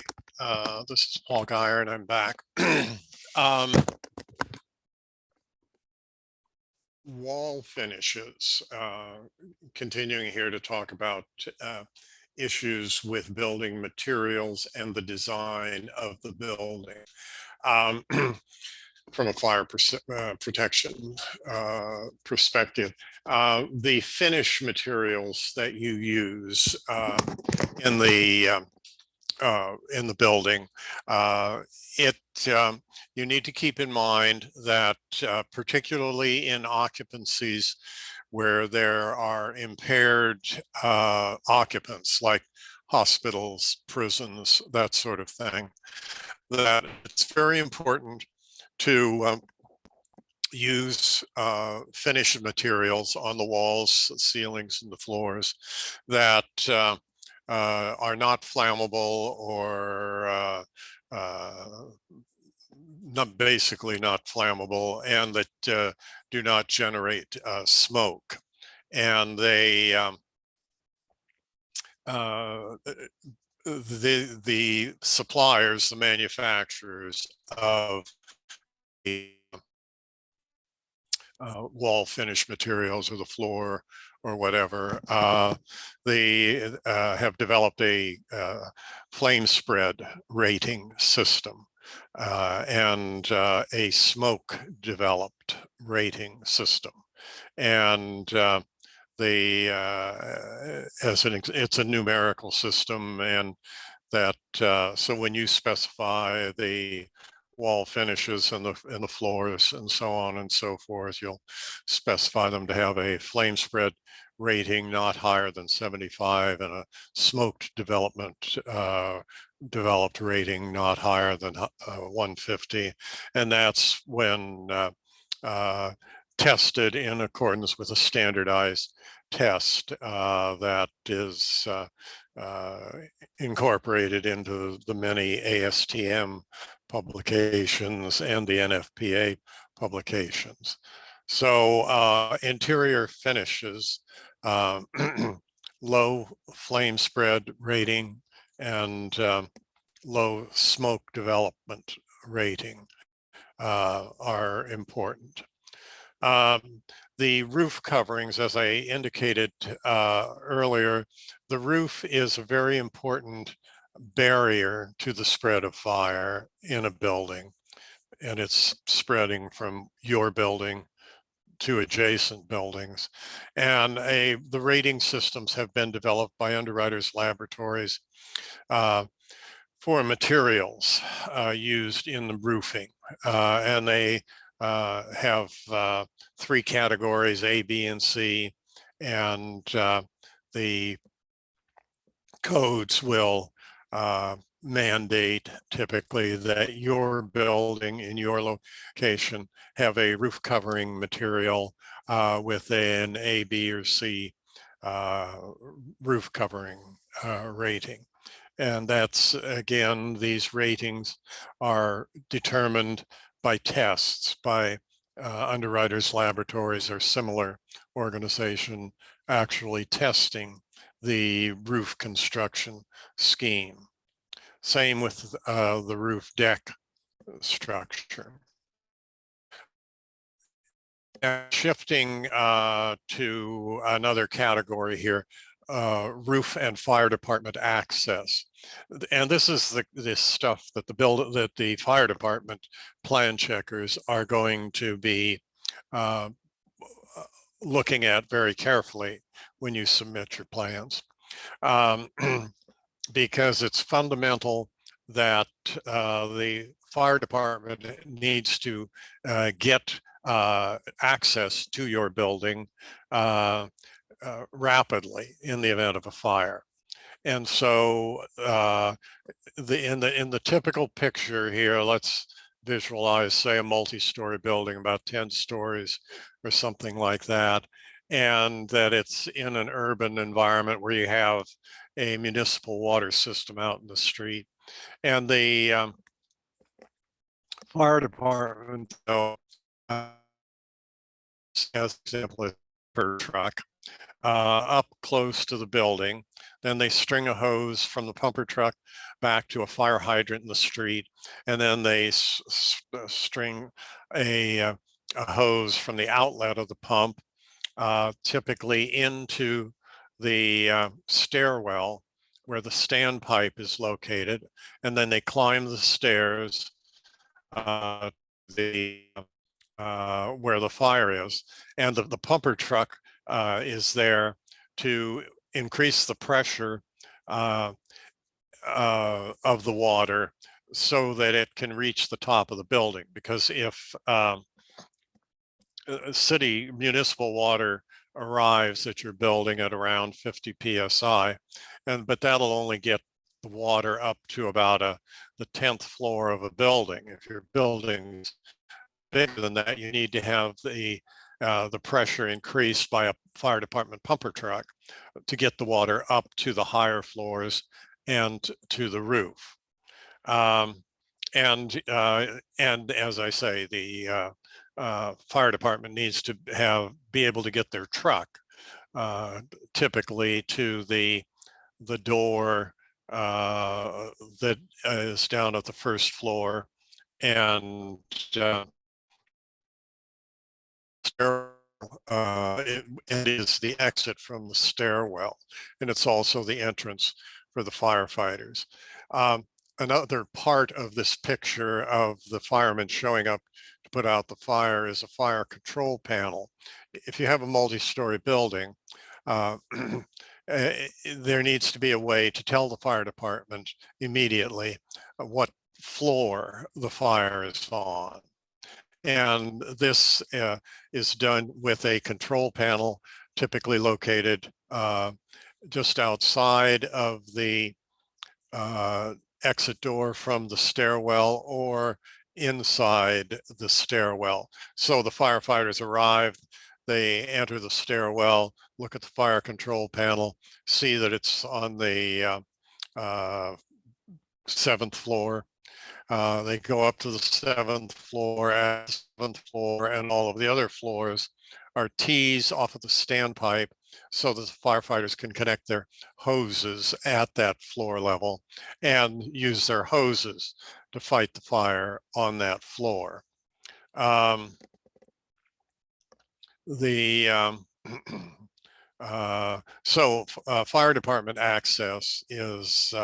this is Paul Geyer, and I'm back. um, Wall finishes. Continuing here to talk about issues with building materials and the design of the building. Um, from a fire protection perspective, the finish materials that you use in the building. It You need to keep in mind that particularly in occupancies where there are impaired occupants like hospitals, prisons, that sort of thing, that it's very important to use finished materials on the walls, ceilings, and the floors that are not flammable or basically not flammable, and that do not generate smoke. And they the suppliers, the manufacturers of the wall finish materials or the floor or whatever, they have developed a flame spread rating system and a smoke developed rating system. And it's a numerical system, and that so when you specify the wall finishes and the floors and so on and so forth, you'll specify them to have a flame spread rating not higher than 75 and a smoked developed rating not higher than 150. And that's when tested in accordance with a standardized test that is incorporated into the many ASTM publications and the NFPA publications. So interior finishes, low flame spread rating and low smoke development rating are important. The roof coverings, as I indicated earlier, the roof is a very important barrier to the spread of fire in a building, and it's spreading from your building to adjacent buildings. And the rating systems have been developed by Underwriters Laboratories for materials used in the roofing, and they have three categories, A, B, and C, and the codes will mandate typically that your building in your location have a roof covering material with an A, B, or C roof covering rating. And that's, again, these ratings are determined by tests by Underwriters Laboratories or similar organization actually testing the roof construction scheme. Same with the roof deck structure. And shifting to another category here, roof and fire department access. And this is this stuff that the fire department plan checkers are going to be looking at very carefully when you submit your plans, because it's fundamental that the fire department needs to get access to your building rapidly in the event of a fire. And so in the typical picture here, let's visualize, say, a multi-story building, about 10 stories or something like that, and that it's in an urban environment where you have a municipal water system out in the street. And the fire department, as example, per truck, up close to the building. Then they string a hose from the pumper truck back to a fire hydrant in the street. And then they string a hose from the outlet of the pump, typically into the stairwell where the standpipe is located. And then they climb the stairs uh, the where the fire is. And the pumper truck is there to increase the pressure of the water so that it can reach the top of the building. Because if city municipal water arrives at your building at around 50 psi, but that'll only get the water up to about the 10th floor of a building. If your building's bigger than that, you need to have the pressure increased by a fire department pumper truck to get the water up to the higher floors and to the roof. And as I say, the fire department needs to be able to get their truck typically to the door that is down at the first floor, and it is the exit from the stairwell, and it's also the entrance for the firefighters. Another part of this picture of the firemen showing up to put out the fire is a fire control panel. If you have a multi-story building, there needs to be a way to tell the fire department immediately what floor the fire is on. And this is done with a control panel, typically located just outside of the exit door from the stairwell or inside the stairwell. So the firefighters arrive, they enter the stairwell, look at the fire control panel, see that it's on the 7th floor. They go up to the 7th floor, and all of the other floors are tees off of the standpipe so that the firefighters can connect their hoses at that floor level and use their hoses to fight the fire on that floor. Fire department access is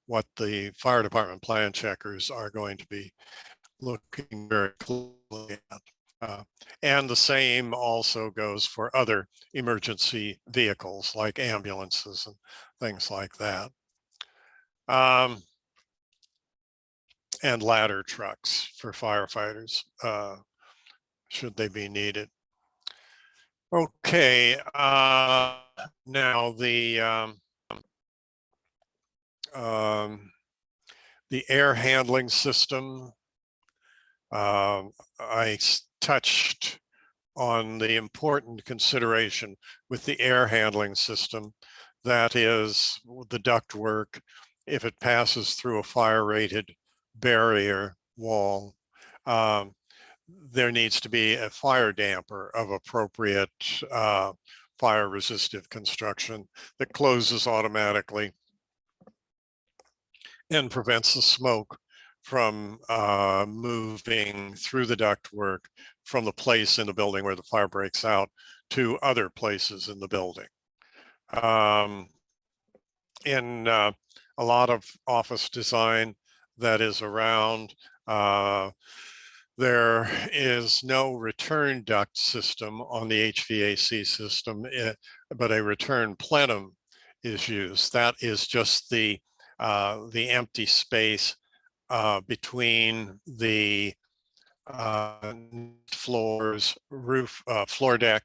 what the fire department plan checkers are going to be looking very closely at. And the same also goes for other emergency vehicles like ambulances and things like that. And ladder trucks for firefighters, should they be needed. Okay, now the air handling system. I touched on the important consideration with the air handling system, that is the ductwork. If it passes through a fire-rated barrier wall, there needs to be a fire damper of appropriate fire-resistive construction that closes automatically and prevents the smoke from moving through the ductwork from the place in the building where the fire breaks out to other places in the building. In a lot of office design that is around, there is no return duct system on the HVAC system, but a return plenum is used. That is just the empty space between the floors, floor deck,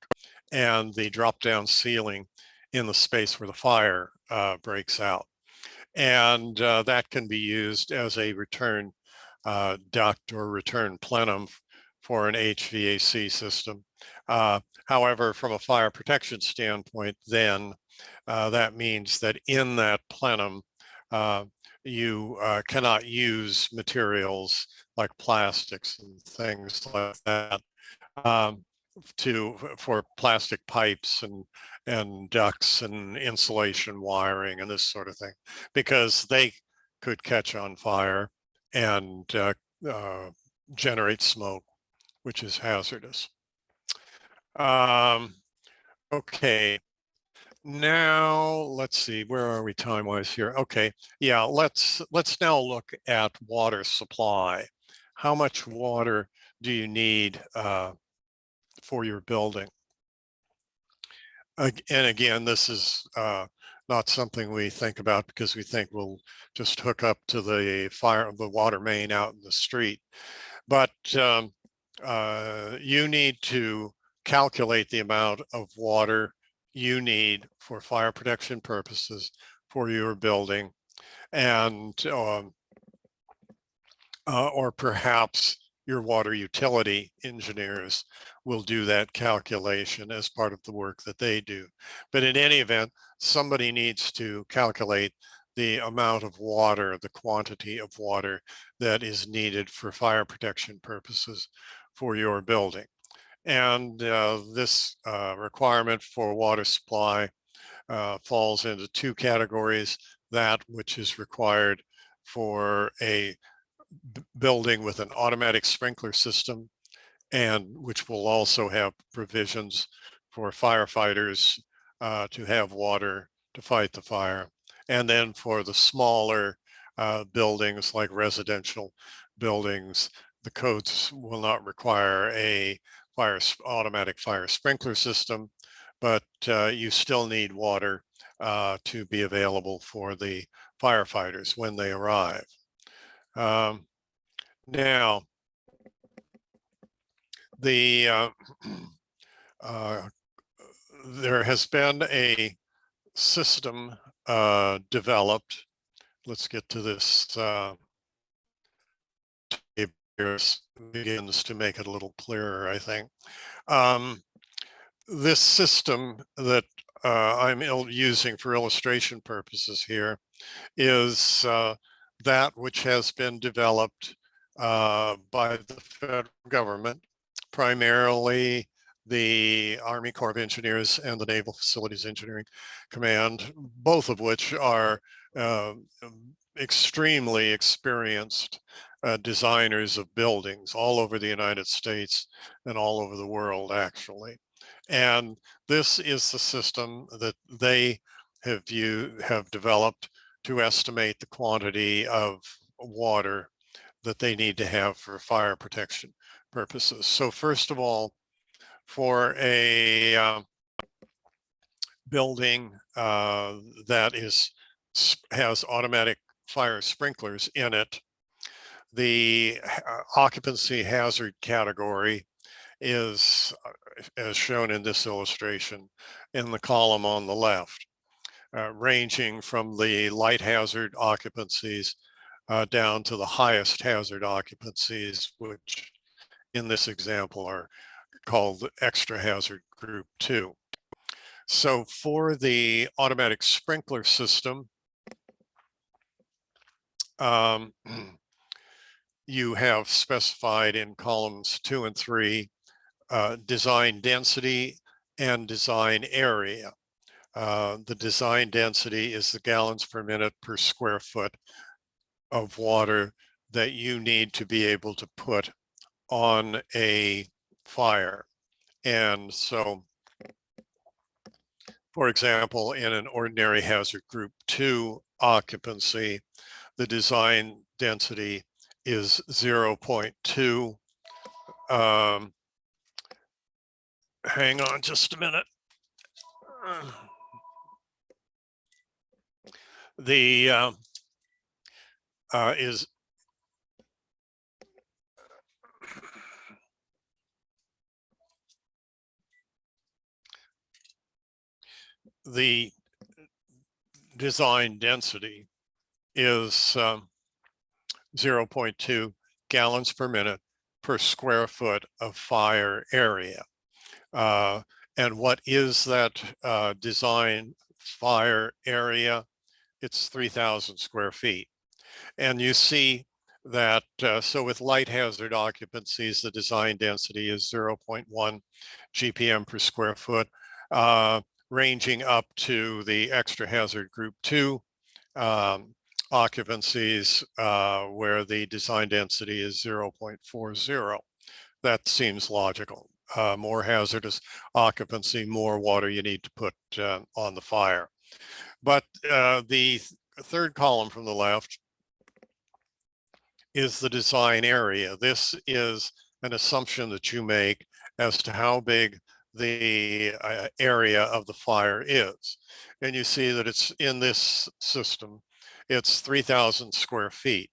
and the drop-down ceiling in the space where the fire breaks out. And that can be used as a return duct or return plenum for an HVAC system. However, from a fire protection standpoint, then that means that in that plenum, you cannot use materials like plastics and things like that. for plastic pipes and ducts and insulation wiring and this sort of thing, because they could catch on fire and generate smoke, which is hazardous. Okay, now let's see, where are we time-wise here? Okay, yeah, let's now look at water supply. How much water do you need for your building? And again, this is not something we think about because we think we'll just hook up to the water main out in the street. But you need to calculate the amount of water you need for fire protection purposes for your building, and or perhaps your water utility engineers will do that calculation as part of the work that they do. But in any event, somebody needs to calculate the amount of water, the quantity of water that is needed for fire protection purposes for your building. And this requirement for water supply falls into two categories: that which is required for a building with an automatic sprinkler system, and which will also have provisions for firefighters to have water to fight the fire. And then for the smaller buildings like residential buildings, the codes will not require a automatic fire sprinkler system, but you still need water to be available for the firefighters when they arrive. Now, the there has been a system developed. Let's get to this. Begins to make it a little clearer, I think. This system that I'm using for illustration purposes here is that which has been developed by the federal government, primarily the Army Corps of Engineers and the Naval Facilities Engineering Command, both of which are extremely experienced designers of buildings all over the United States and all over the world, actually. And this is the system that they have developed to estimate the quantity of water that they need to have for fire protection purposes. So first of all, for a building that has automatic fire sprinklers in it, the occupancy hazard category is, as shown in this illustration, in the column on the left, ranging from the light hazard occupancies down to the highest hazard occupancies, which in this example are called the extra hazard group 2. So for the automatic sprinkler system, you have specified in columns 2 and 3 design density and design area. The design density is the gallons per minute per square foot of water that you need to be able to put on a fire. And so, for example, in an ordinary hazard group 2 occupancy, the design density is 0.2. Hang on just a minute. The is the design density is 0.2 gallons per minute per square foot of fire area. And what is that design fire area? It's 3,000 square feet. And you see that, so with light hazard occupancies, the design density is 0.1 GPM per square foot, ranging up to the extra hazard group 2 occupancies, where the design density is 0.40. That seems logical. More hazardous occupancy, more water you need to put on the fire. But the third column from the left is the design area. This is an assumption that you make as to how big the area of the fire is. And you see that it's in this system, it's 3,000 square feet.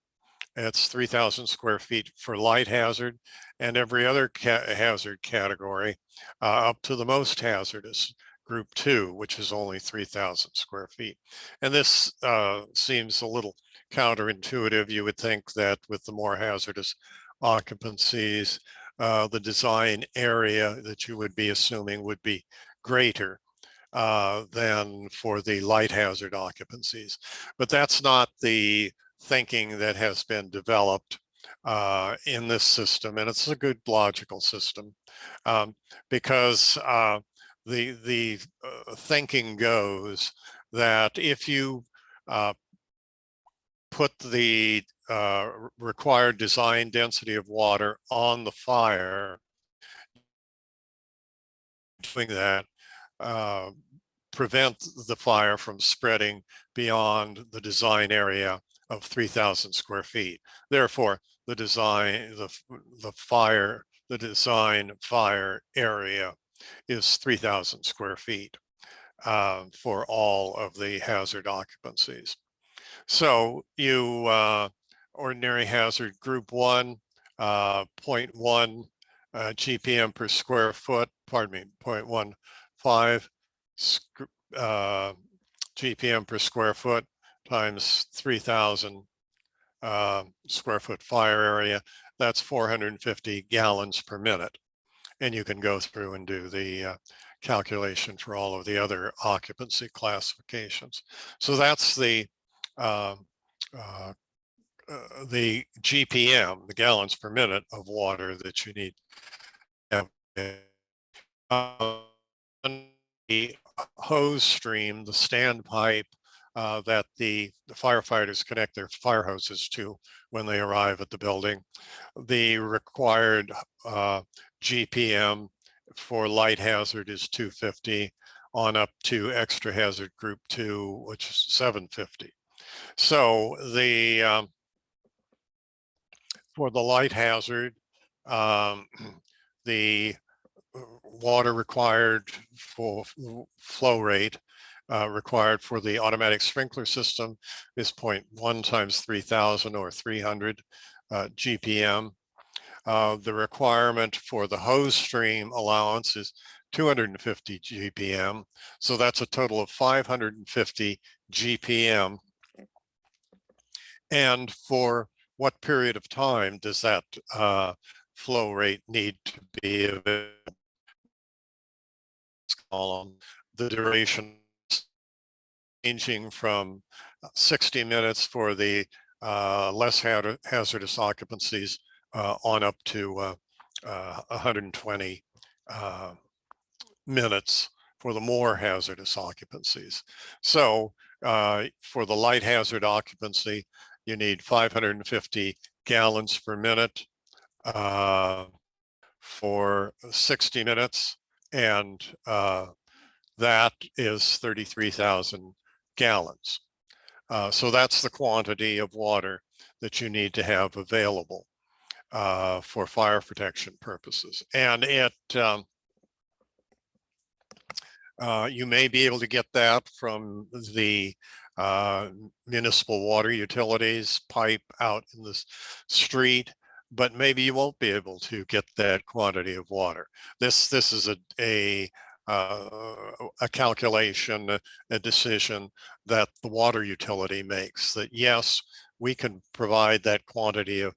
It's 3,000 square feet for light hazard, and every other hazard category up to the most hazardous group 2, which is only 3,000 square feet. And this seems a little counterintuitive. You would think that with the more hazardous occupancies, the design area that you would be assuming would be greater than for the light hazard occupancies. But that's not the thinking that has been developed in this system, and it's a good logical system, because the thinking goes that if you put the required design density of water on the fire, doing that prevent the fire from spreading beyond the design area of 3,000 square feet. Therefore, the design fire area is 3,000 square feet for all of the hazard occupancies. So you ordinary hazard group 1, 0.1 GPM per square foot, pardon me, 0.15 GPM per square foot times 3,000 square foot fire area. That's 450 gallons per minute. And you can go through and do the calculation for all of the other occupancy classifications. So that's the GPM, the gallons per minute of water that you need to have. The hose stream, the standpipe that the firefighters connect their fire hoses to when they arrive at the building. The required GPM for light hazard is 250 on up to extra hazard group 2, which is 750. So the for the light hazard, the water required for flow rate required for the automatic sprinkler system is 0.1 times 3,000 or 300 GPM. The requirement for the hose stream allowance is 250 GPM. So that's a total of 550 GPM. And for what period of time does that flow rate need to be available? The duration ranging from 60 minutes for the less hazardous occupancies on up to 120 minutes for the more hazardous occupancies. So for the light hazard occupancy, you need 550 gallons per minute for 60 minutes, and that is 33,000 gallons. So that's the quantity of water that you need to have available for fire protection purposes. And it you may be able to get that from the municipal water utilities pipe out in the street, but maybe you won't be able to get that quantity of water. This is a calculation, a decision that the water utility makes, that yes, we can provide that quantity of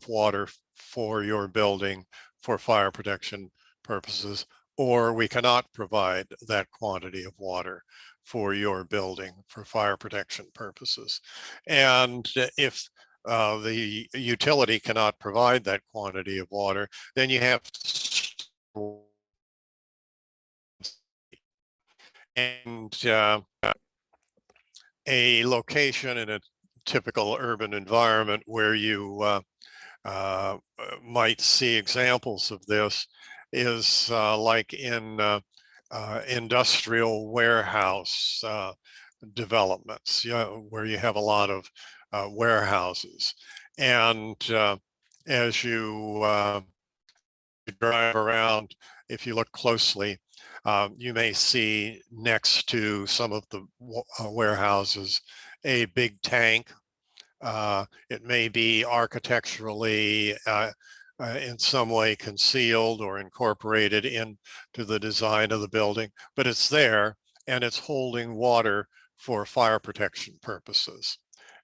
water for your building for fire protection purposes, or we cannot provide that quantity of water for your building for fire protection purposes. And if the utility cannot provide that quantity of water, then you have to, and a location in a typical urban environment where you might see examples of this is like in industrial warehouse developments, where you have a lot of warehouses. And as you drive around, if you look closely, you may see next to some of the warehouses a big tank. It may be architecturally in some way concealed or incorporated into the design of the building, but it's there and it's holding water for fire protection purposes.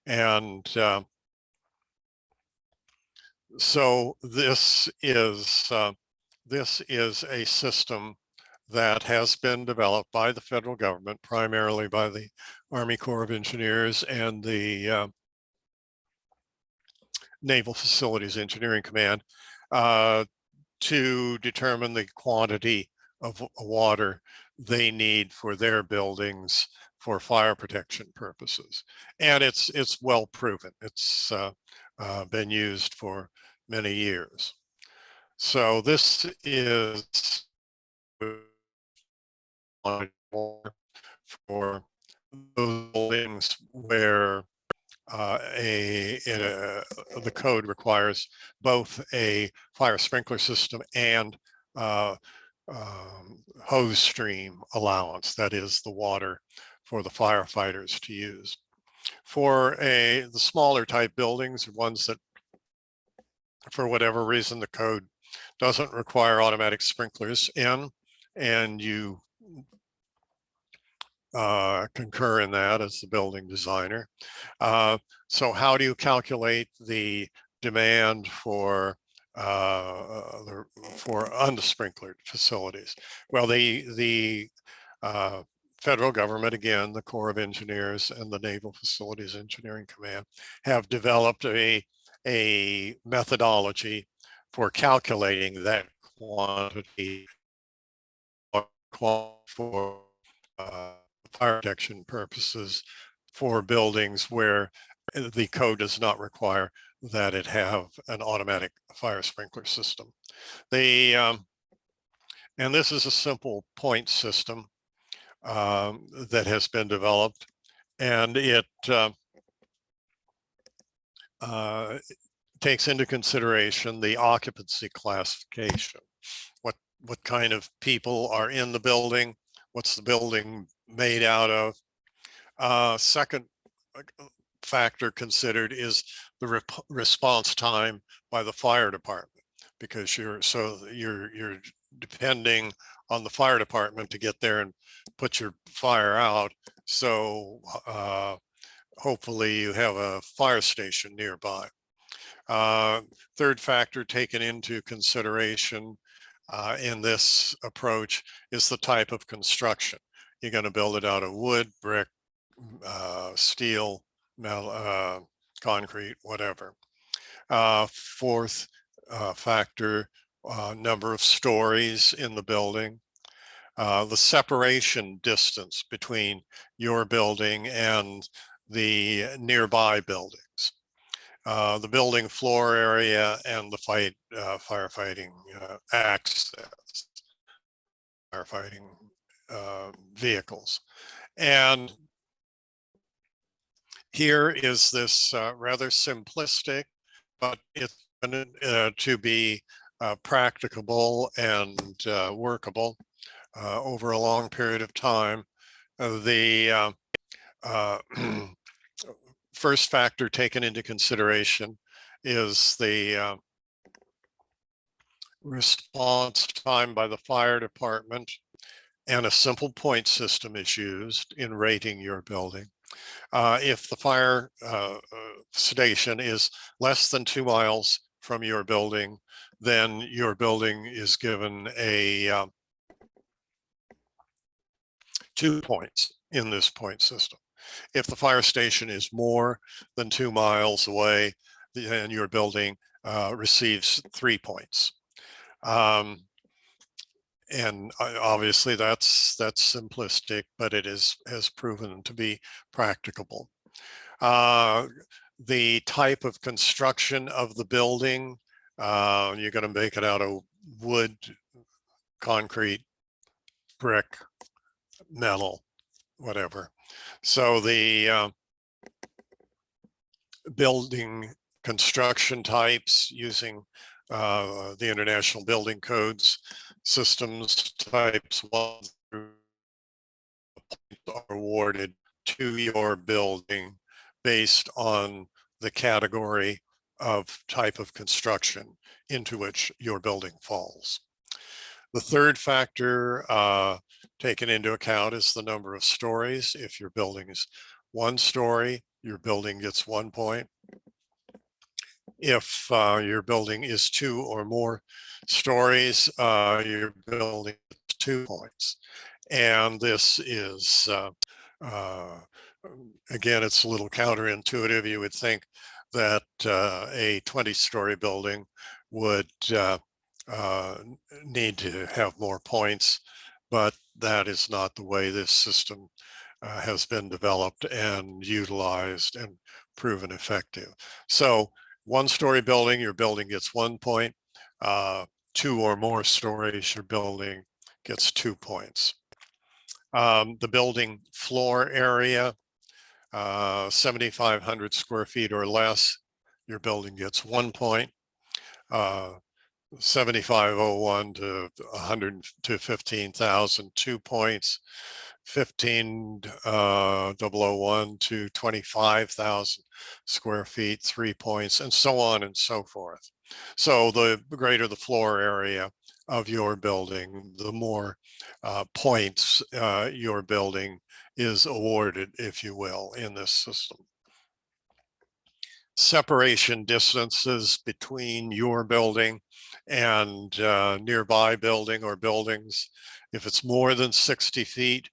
And so this is a system that has been developed by the federal government, primarily by the Army Corps of Engineers and the Naval Facilities Engineering Command, to determine the quantity of water they need for their buildings for fire protection purposes. And it's well proven. It's been used for many years. So this is for those buildings where the code requires both a fire sprinkler system and hose stream allowance, that is the water for the firefighters to use. For the smaller type buildings, ones that for whatever reason the code doesn't require automatic sprinklers in, and you concur in that as the building designer. So how do you calculate the demand for unsprinklered facilities? Well, the federal government, again, the Corps of Engineers and the Naval Facilities Engineering Command, have developed a methodology for calculating that quantity for fire protection purposes for buildings where the code does not require that it have an automatic fire sprinkler system. And this is a simple point system that has been developed, and it takes into consideration the occupancy classification. What kind of people are in the building? What's the building made out of? Second factor considered is the response time by the fire department, because you're depending on the fire department to get there and put your fire out. So hopefully you have a fire station nearby. Third factor taken into consideration in this approach is the type of construction. You're going to build it out of wood, brick, steel, metal, concrete, whatever. Fourth factor, number of stories in the building. The separation distance between your building and the nearby buildings. The building floor area and the firefighting access, firefighting vehicles. And here is this rather simplistic, but it's to be practicable and workable over a long period of time. The first factor taken into consideration is the response time by the fire department, and a simple point system is used in rating your building. If the fire station is less than 2 miles from your building, then your building is given a 2 points in this point system. If the fire station is more than 2 miles away, then your building receives 3 points. And obviously that's simplistic, but it has proven to be practicable. The type of construction of the building, you're going to make it out of wood, concrete, brick, metal, whatever. So the building construction types using the International Building Codes, systems types 1 through are awarded to your building based on the category of type of construction into which your building falls. The third factor taken into account is the number of stories. If your building is 1 story, your building gets 1 point. If your building is 2 or more stories, your building gets 2 points. And this is, again, it's a little counterintuitive. You would think that a 20-story building would need to have more points, but that is not the way this system has been developed and utilized and proven effective. So 1-story building, your building gets 1 point. 2 or more stories, your building gets 2 points. The building floor area, 7,500 square feet or less, your building gets 1 point. 7,501 to 100 to 15,000, 2 points. 15,001 to 25,000 square feet, 3 points, and so on and so forth. So the greater the floor area of your building, the more points your building is awarded, if you will, in this system. Separation distances between your building and nearby building or buildings. If it's more than 60 feet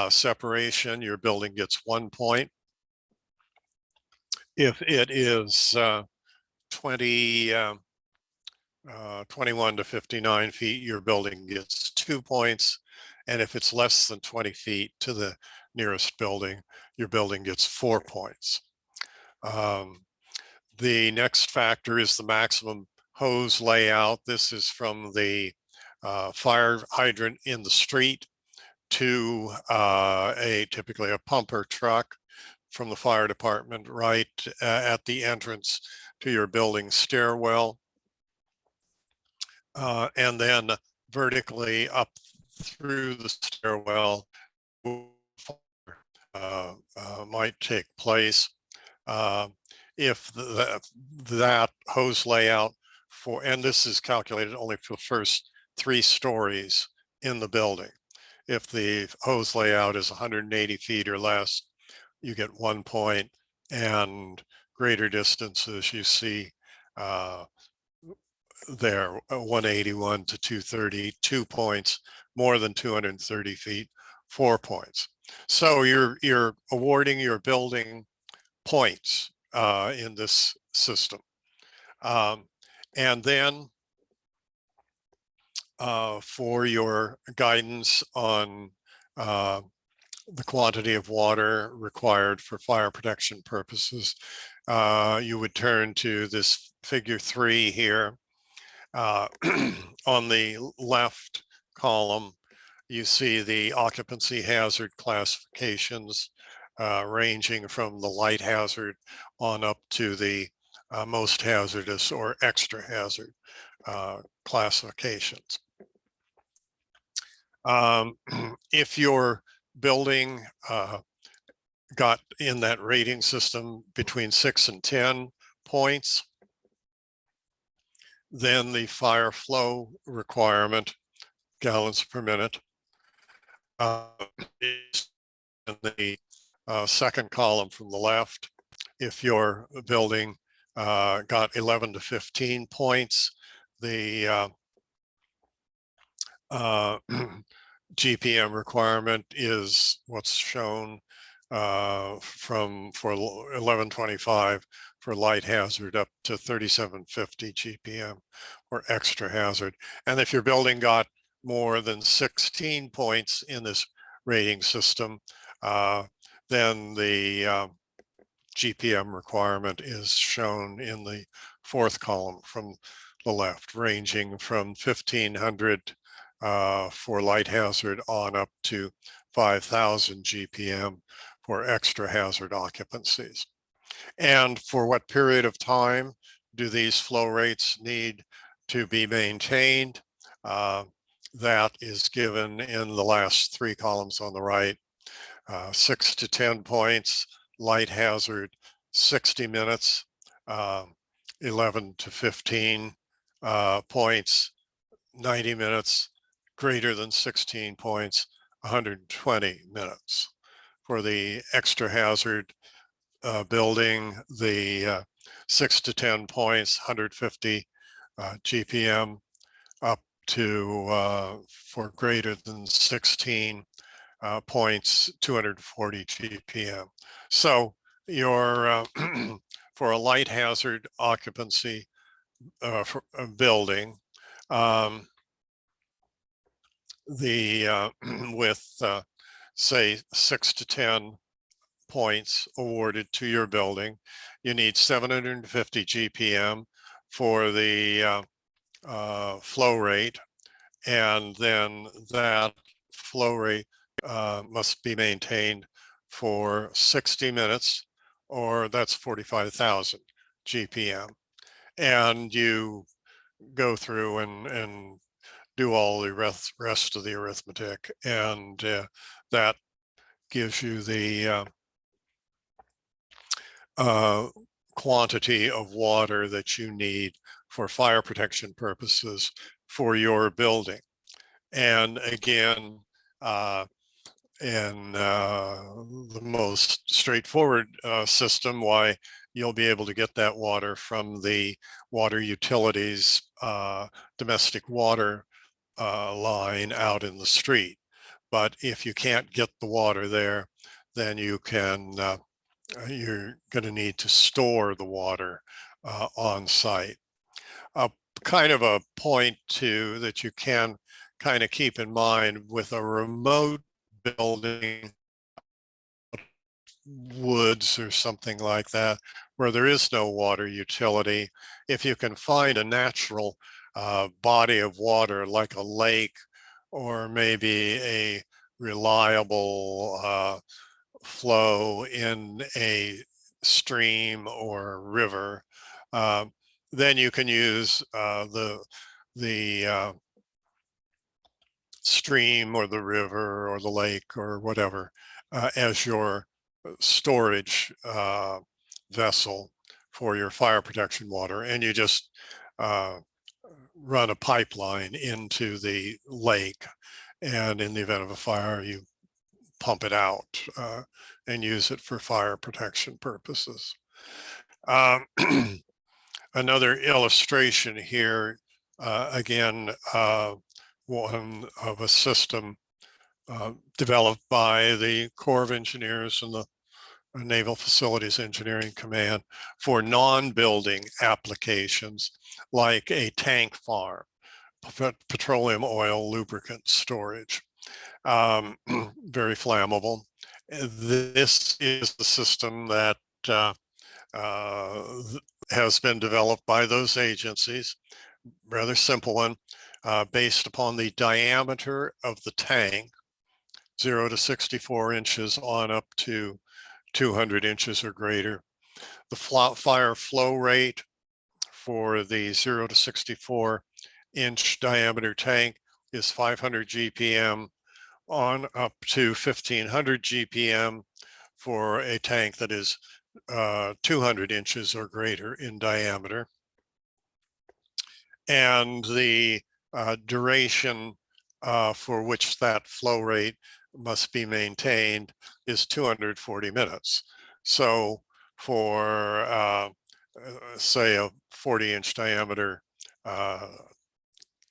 separation, your building gets 1 point. If it is 21 to 59 feet, your building gets 2 points. And if it's less than 20 feet to the nearest building, your building gets 4 points. The next factor is the maximum hose layout. This is from the fire hydrant in the street to typically a pumper truck from the fire department right at the entrance to your building stairwell. And then vertically up through the stairwell might take place. If that hose layout and this is calculated only for the first 3 stories in the building. If the hose layout is 180 feet or less, you get 1 point, and greater distances you see there, 181 to 230, 2 points, more than 230 feet, 4 points. So you're awarding your building points in this system. And then for your guidance on the quantity of water required for fire protection purposes, you would turn to this figure 3 here. On the left column, you see the occupancy hazard classifications ranging from the light hazard on up to the most hazardous or extra hazard classifications. If your building got in that rating system between 6 and 10 points, then the fire flow requirement, gallons per minute, is in the second column from the left. If your building got 11 to 15 points, the GPM requirement is what's shown for 1125 for light hazard up to 3750 GPM or extra hazard. And if your building got more than 16 points in this rating system, then the GPM requirement is shown in the fourth column from the left, ranging from 1500 for light hazard on up to 5000 GPM for extra hazard occupancies. And for what period of time do these flow rates need to be maintained? That is given in the last three columns on the right. 6 to 10 points, light hazard, 60 minutes, 11 to 15 points, 90 minutes, greater than 16 points, 120 minutes. For the extra hazard building, the 6 to 10 points, 150 GPM, up to for greater than 16 points, 240 GPM. So your for a light hazard occupancy for a building, the with say 6 to 10 points awarded to your building, you need 750 GPM for the flow rate, and then that flow rate must be maintained for 60 minutes, or that's 45,000 GPM. And you go through and do all the rest of the arithmetic, and that gives you the quantity of water that you need for fire protection purposes for your building. And again, in the most straightforward system, why you'll be able to get that water from the water utilities domestic water line out in the street. But if you can't get the water there, then you can you're going to need to store the water on site. Kind of a point too that you can kind of keep in mind with a remote building, woods or something like that, where there is no water utility. If you can find a natural body of water like a lake, or maybe a reliable flow in a stream or river, then you can use the stream or the river or the lake or whatever as your storage vessel for your fire protection water, and you just run a pipeline into the lake, and in the event of a fire you pump it out and use it for fire protection purposes. Another illustration here, again, one of a system developed by the Corps of Engineers and the Naval Facilities Engineering Command for non-building applications like a tank farm, petroleum oil lubricant storage. Very flammable. This is the system that has been developed by those agencies, rather simple one, based upon the diameter of the tank, 0 to 64 inches on up to 200 inches or greater. The fire flow rate for the 0 to 64 inch diameter tank is 500 GPM on up to 1500 GPM for a tank that is 200 inches or greater in diameter. And the duration for which that flow rate must be maintained is 240 minutes. So for say a 40-inch diameter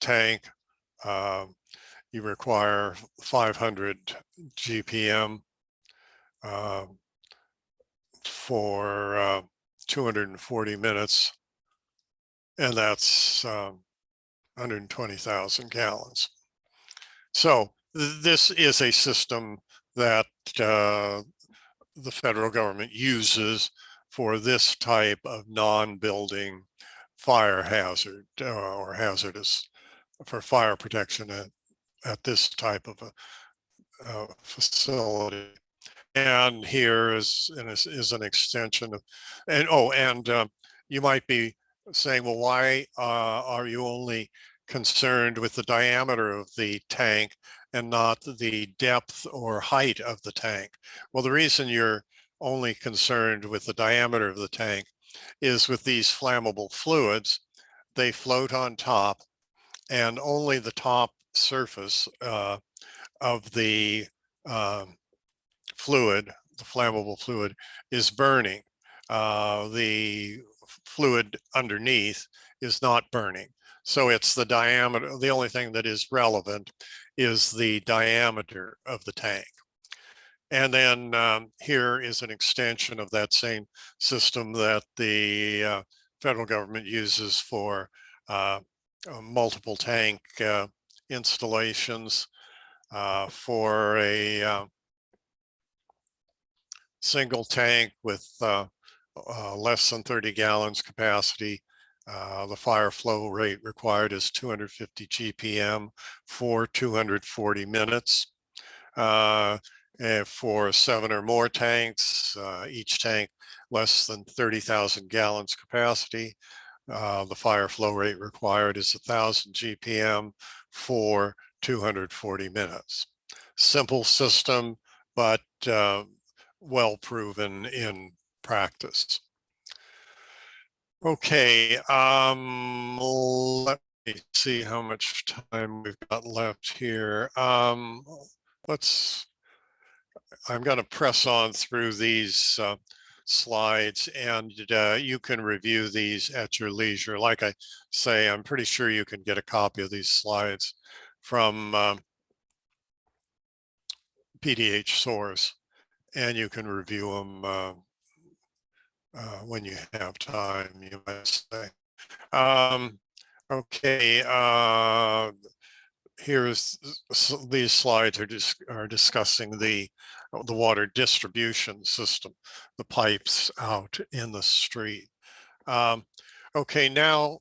tank, you require 500 GPM uh, for 240 minutes, and that's 120,000 gallons. So this is a system that the federal government uses for this type of non-building fire hazard or hazardous for fire protection at this type of a facility. And here is an extension of, and oh, and you might be saying, well, why are you only concerned with the diameter of the tank and not the depth or height of the tank? Well, the reason you're only concerned with the diameter of the tank is with these flammable fluids, they float on top, and only the top surface of the fluid, the flammable fluid, is burning. The fluid underneath is not burning. So it's the diameter. The only thing that is relevant is the diameter of the tank. And then here is an extension of that same system that the federal government uses for multiple tank installations for a single tank with less than 30 gallons capacity. The fire flow rate required is 250 GPM for 240 minutes. For 7 or more tanks, each tank less than 30,000 gallons capacity, the fire flow rate required is 1,000 GPM for 240 minutes. Simple system, but well proven in practice. Okay, let me see how much time we've got left here. I'm going to press on through these slides, and you can review these at your leisure. Like I say, I'm pretty sure you can get a copy of these slides from PDH source, and you can review them when you have time, you might say. Okay, here's these slides are discussing the water distribution system, the pipes out in the street. Okay, now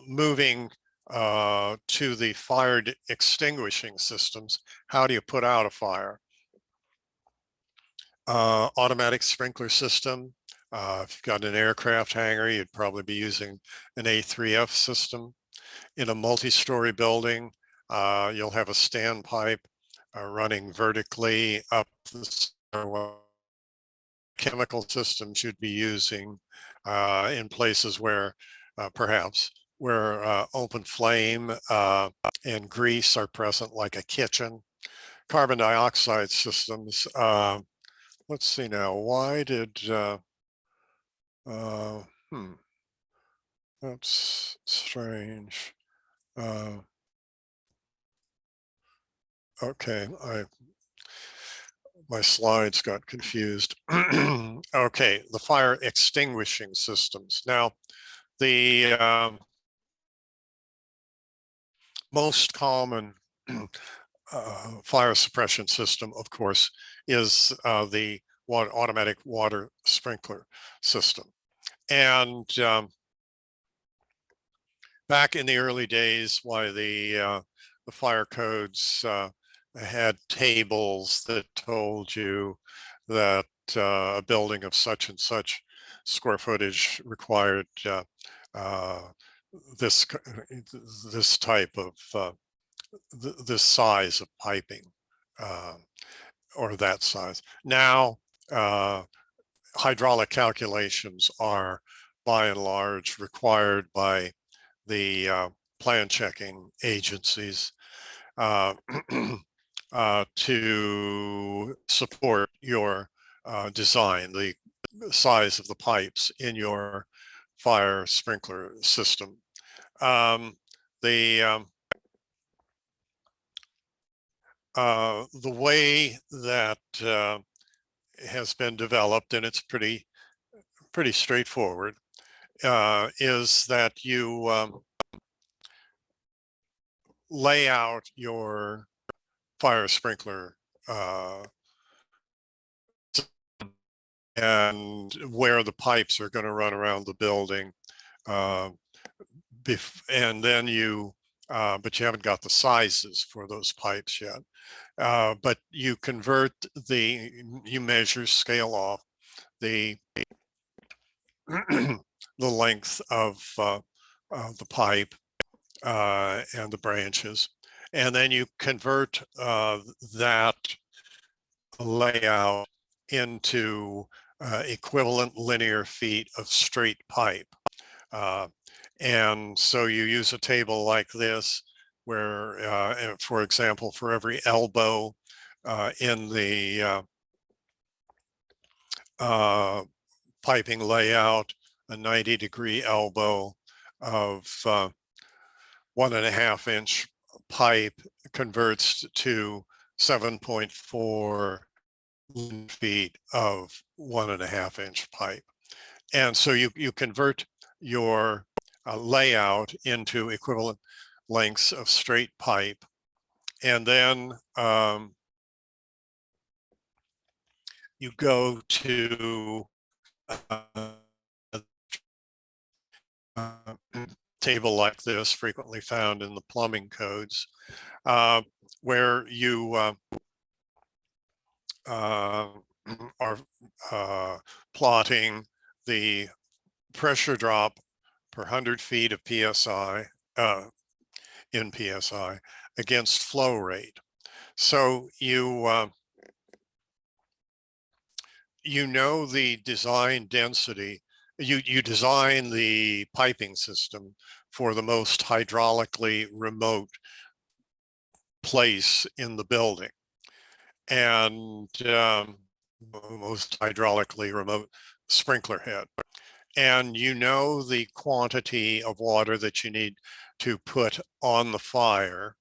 moving to the fire extinguishing systems. How do you put out a fire? Automatic sprinkler system. If you've got an aircraft hangar, you'd probably be using an A3F system. In a multi-story building, you'll have a standpipe running vertically up the stairwell. Chemical systems you'd be using in places where perhaps where open flame and grease are present, like a kitchen. Carbon dioxide systems. Let's see now. Why did uh, hmm, that's strange. Okay, my slides got confused. Okay, the fire extinguishing systems. Now, the most common fire suppression system, of course, is the automatic water sprinkler system. And back in the early days, why the fire codes had tables that told you that a building of such and such square footage required this this type of this size of piping or that size. Now, hydraulic calculations are by and large required by the plan checking agencies uh, to support your design, the size of the pipes in your fire sprinkler system. The way that has been developed, and it's pretty straightforward, is that you lay out your fire sprinkler and where the pipes are going to run around the building. And then but you haven't got the sizes for those pipes yet. But you you measure, scale off the the length of the pipe and the branches, and then you convert that layout into equivalent linear feet of straight pipe. Uh, and so you use a table like this, where, for example, for every elbow in the piping layout, a 90-degree elbow of 1.5 inch pipe converts to 7.4 feet of 1.5 inch pipe. And so you convert your layout into equivalent lengths of straight pipe. And then you go to table like this, frequently found in the plumbing codes, where you are plotting the pressure drop per 100 feet of PSI in PSI against flow rate. So you know the design density. You design the piping system for the most hydraulically remote place in the building, and most hydraulically remote sprinkler head. And you know the quantity of water that you need to put on the fire,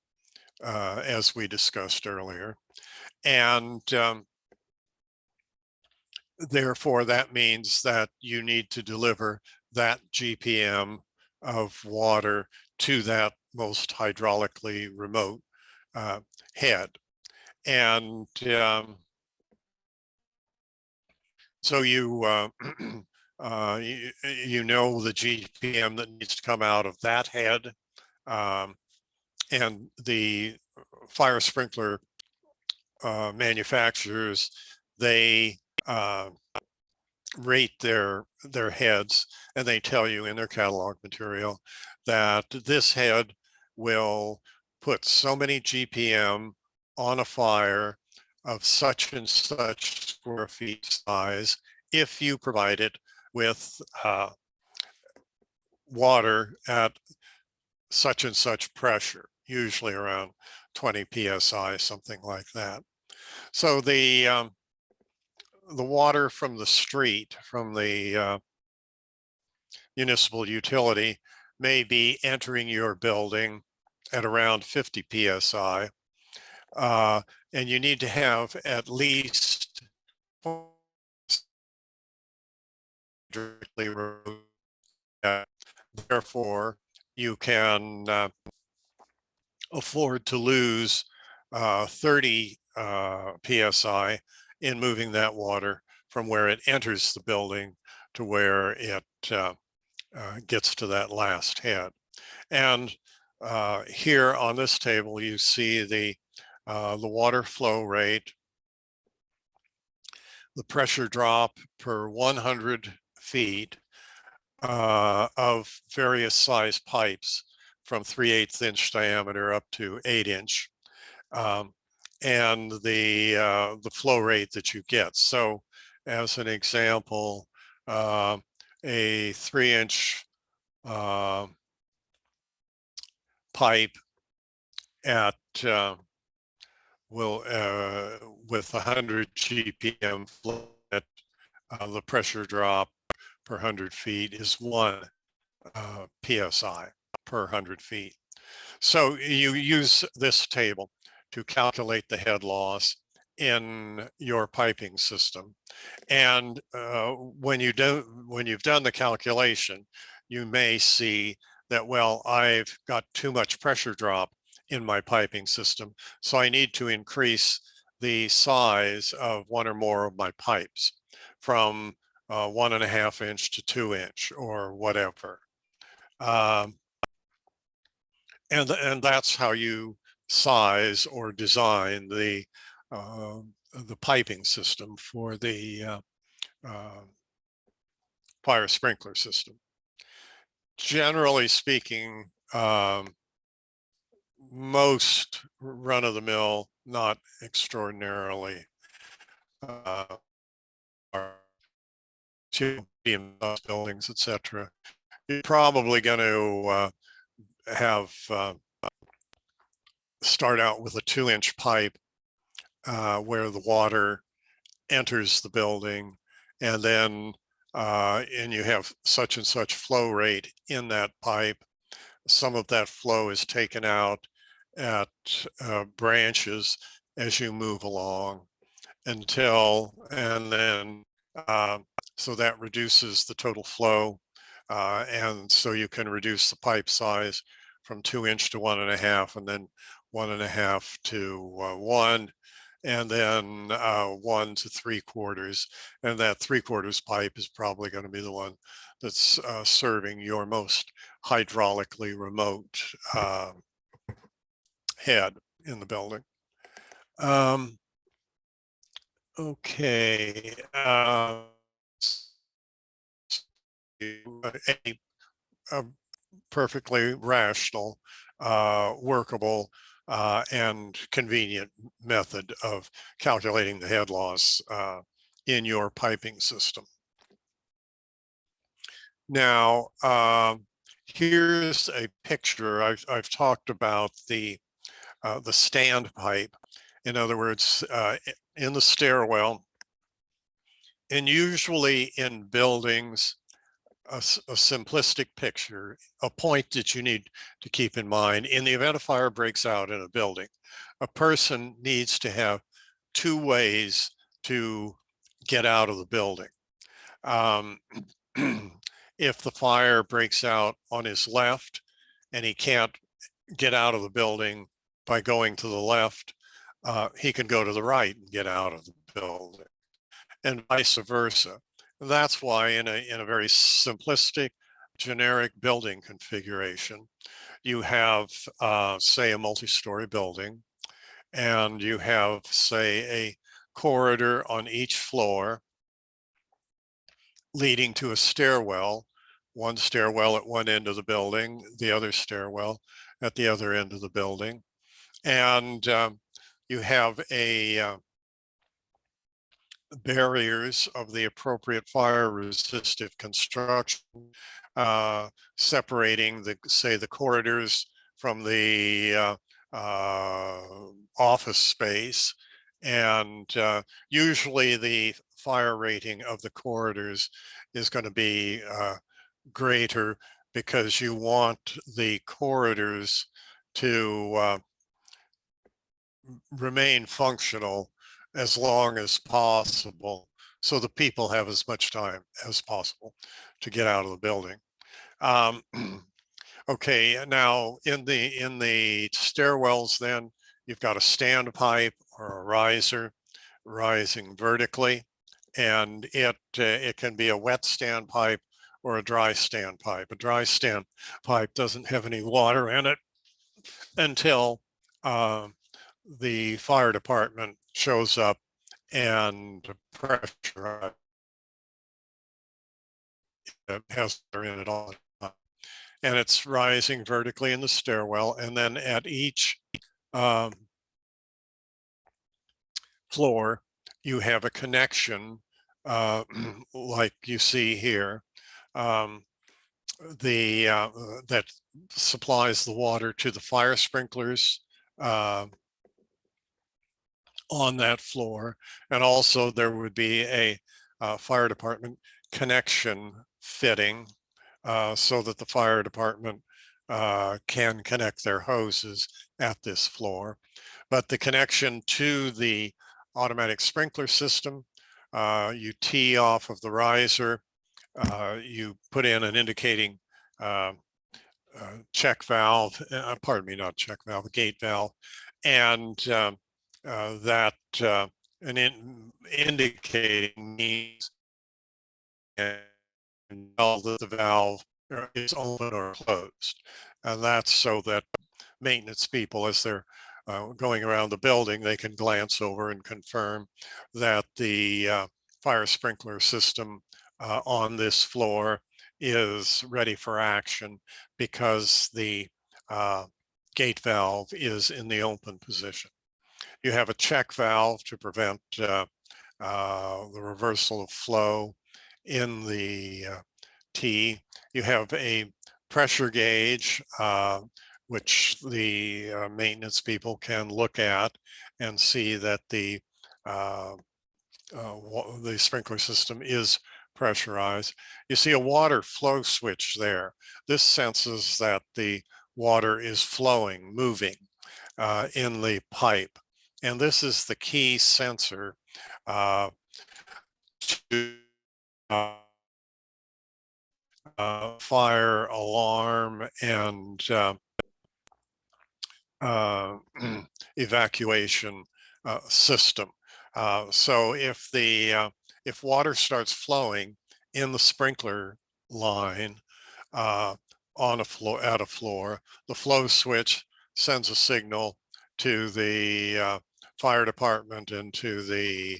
as we discussed earlier. And therefore, that means that you need to deliver that GPM of water to that most hydraulically remote head. And so you you know the GPM that needs to come out of that head, and the fire sprinkler manufacturers, they rate their heads, and they tell you in their catalog material that this head will put so many GPM on a fire of such and such square feet size if you provide it with water at such and such pressure, usually around 20 psi, something like that. So the water from the street, from the municipal utility, may be entering your building at around 50 psi, and you need to have at least therefore you can afford to lose 30 psi in moving that water from where it enters the building to where it gets to that last head. And here on this table, you see the water flow rate, the pressure drop per 100 feet of various size pipes from 3/8 inch diameter up to 8 inch, and the flow rate that you get. So as an example, a 3-inch pipe at will with 100 GPM flow, the pressure drop per 100 feet is 1 PSI per 100 feet. So you use this table to calculate the head loss in your piping system. And when you've done the calculation, you may see that, well, I've got too much pressure drop in my piping system, so I need to increase the size of one or more of my pipes from 1.5 inch to 2 inch or whatever. And that's how you size or design the piping system for the fire sprinkler system. Generally speaking, most run-of-the-mill, not extraordinarily to buildings, etc. You're probably going to have start out with a 2-inch pipe where the water enters the building, and then and you have such and such flow rate in that pipe. Some of that flow is taken out at branches as you move along and then so that reduces the total flow, and so you can reduce the pipe size from 2 inch to 1.5, and then 1.5 to 1, and then 1 to 3/4, and that 3/4 pipe is probably going to be the one that's serving your most hydraulically remote head in the building. Okay. A perfectly rational, workable, and convenient method of calculating the head loss in your piping system. Now, here's a picture. I've talked about the stand pipe. In other words, in the stairwell, and usually in buildings, a simplistic picture, a point that you need to keep in mind: in the event a fire breaks out in a building, a person needs to have 2 ways to get out of the building. If the fire breaks out on his left and he can't get out of the building by going to the left, he can go to the right and get out of the building, and vice versa. That's why in a very simplistic, generic building configuration, you have, say, a multi-story building, and you have, say, a corridor on each floor leading to a stairwell, one stairwell at one end of the building, the other stairwell at the other end of the building. And you have a barriers of the appropriate fire resistive construction, separating say the corridors from the office space. And usually the fire rating of the corridors is going to be greater, because you want the corridors to remain functional as long as possible, so the people have as much time as possible to get out of the building. Okay, now in the stairwells, then you've got a standpipe or a riser rising vertically, and it can be a wet standpipe or a dry standpipe. A dry standpipe doesn't have any water in it until the fire department shows up and pressure has water in it all the time. And it's rising vertically in the stairwell, and then at each floor you have a connection like you see here, that supplies the water to the fire sprinklers on that floor. And also there would be a fire department connection fitting, so that the fire department can connect their hoses at this floor. But the connection to the automatic sprinkler system. You tee off of the riser. You put in an indicating check valve, pardon me, not check valve, a gate valve, and that an indicating means and tell that the valve is open or closed. And that's so that maintenance people, as they're going around the building, they can glance over and confirm that the fire sprinkler system on this floor is ready for action because the uh, gate valve is in the open position. You have a check valve to prevent the reversal of flow in the T. You have a pressure gauge, which the maintenance people can look at and see that uh, the sprinkler system is pressurized. You see a water flow switch there. This senses that the water is flowing, moving in the pipe. And this is the key sensor to fire alarm and uh, evacuation system. So if water starts flowing in the sprinkler line on a floor at a floor, the flow switch sends a signal to the fire department and to the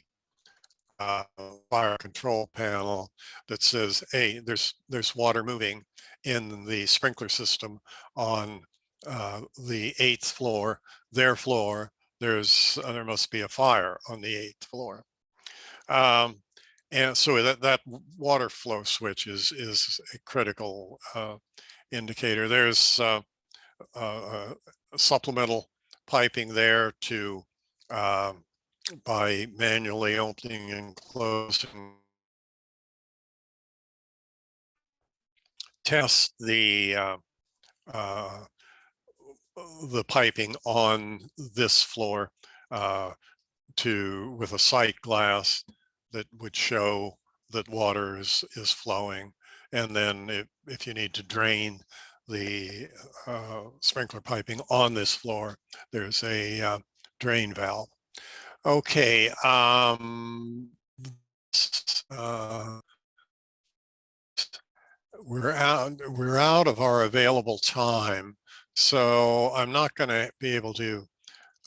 uh, fire control panel that says, hey, there's water moving in the sprinkler system on the 8th floor, their floor. There must be a fire on the 8th floor. And so that water flow switch is a critical indicator. There's supplemental piping there to by manually opening and closing, test uh, the piping on this floor with a sight glass that would show that water is flowing. And then if you need to drain the sprinkler piping on this floor, there's a drain valve. Okay. Uh, we're out of our available time, so I'm not going to be able to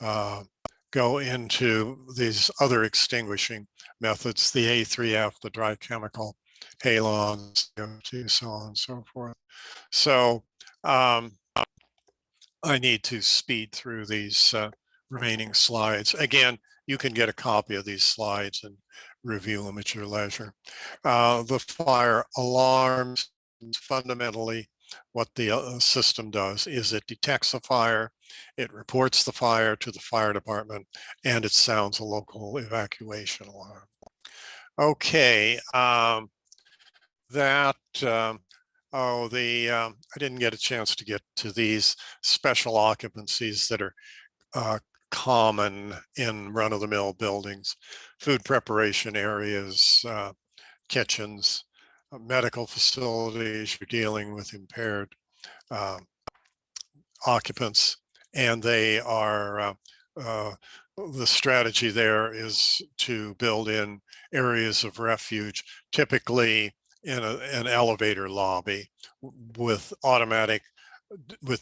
uh, go into these other extinguishing methods, the A3F, the dry chemical, halon, CO2, so on and so forth. So um, I need to speed through these remaining slides. Again, you can get a copy of these slides and review them at your leisure. The fire alarms, fundamentally what the system does is it detects a fire, it reports the fire to the fire department, and it sounds a local evacuation alarm. Okay, that I didn't get a chance to get to these special occupancies that are common in run-of-the-mill buildings, food preparation areas, kitchens, medical facilities. You're dealing with impaired occupants, and they are the strategy there is to build in areas of refuge, typically in an elevator lobby with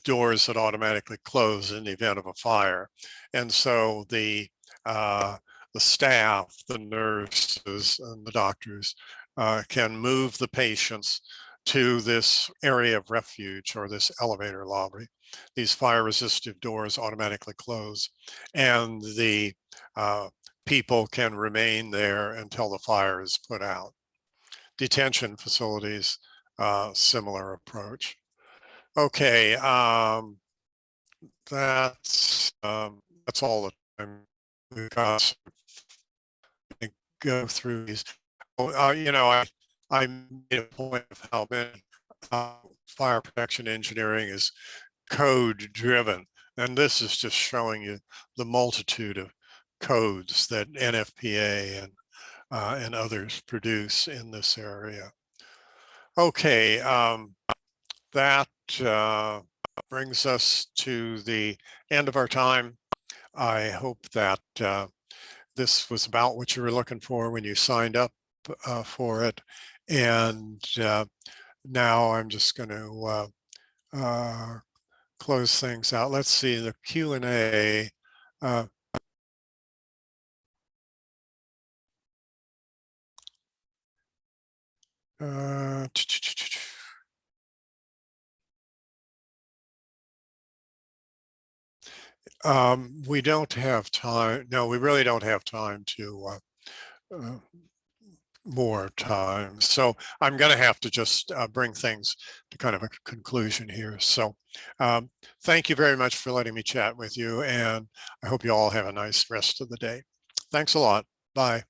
doors that automatically close in the event of a fire. And so the staff, the nurses and the doctors can move the patients to this area of refuge or this elevator lobby. These fire resistive doors automatically close, and the people can remain there until the fire is put out. Detention facilities, similar approach. Okay, that's all the time we've got. To go through these. I made a point of how many fire protection engineering is code driven, and this is just showing you the multitude of codes that NFPA and others produce in this area. Okay, that brings us to the end of our time. I hope that this was about what you were looking for when you signed up for it. And now I'm just going to close things out. Let's see the Q&A. We don't have time. No, we really don't have time to more time. So I'm going to have to just bring things to kind of a conclusion here. So thank you very much for letting me chat with you, and I hope you all have a nice rest of the day. Thanks a lot. Bye.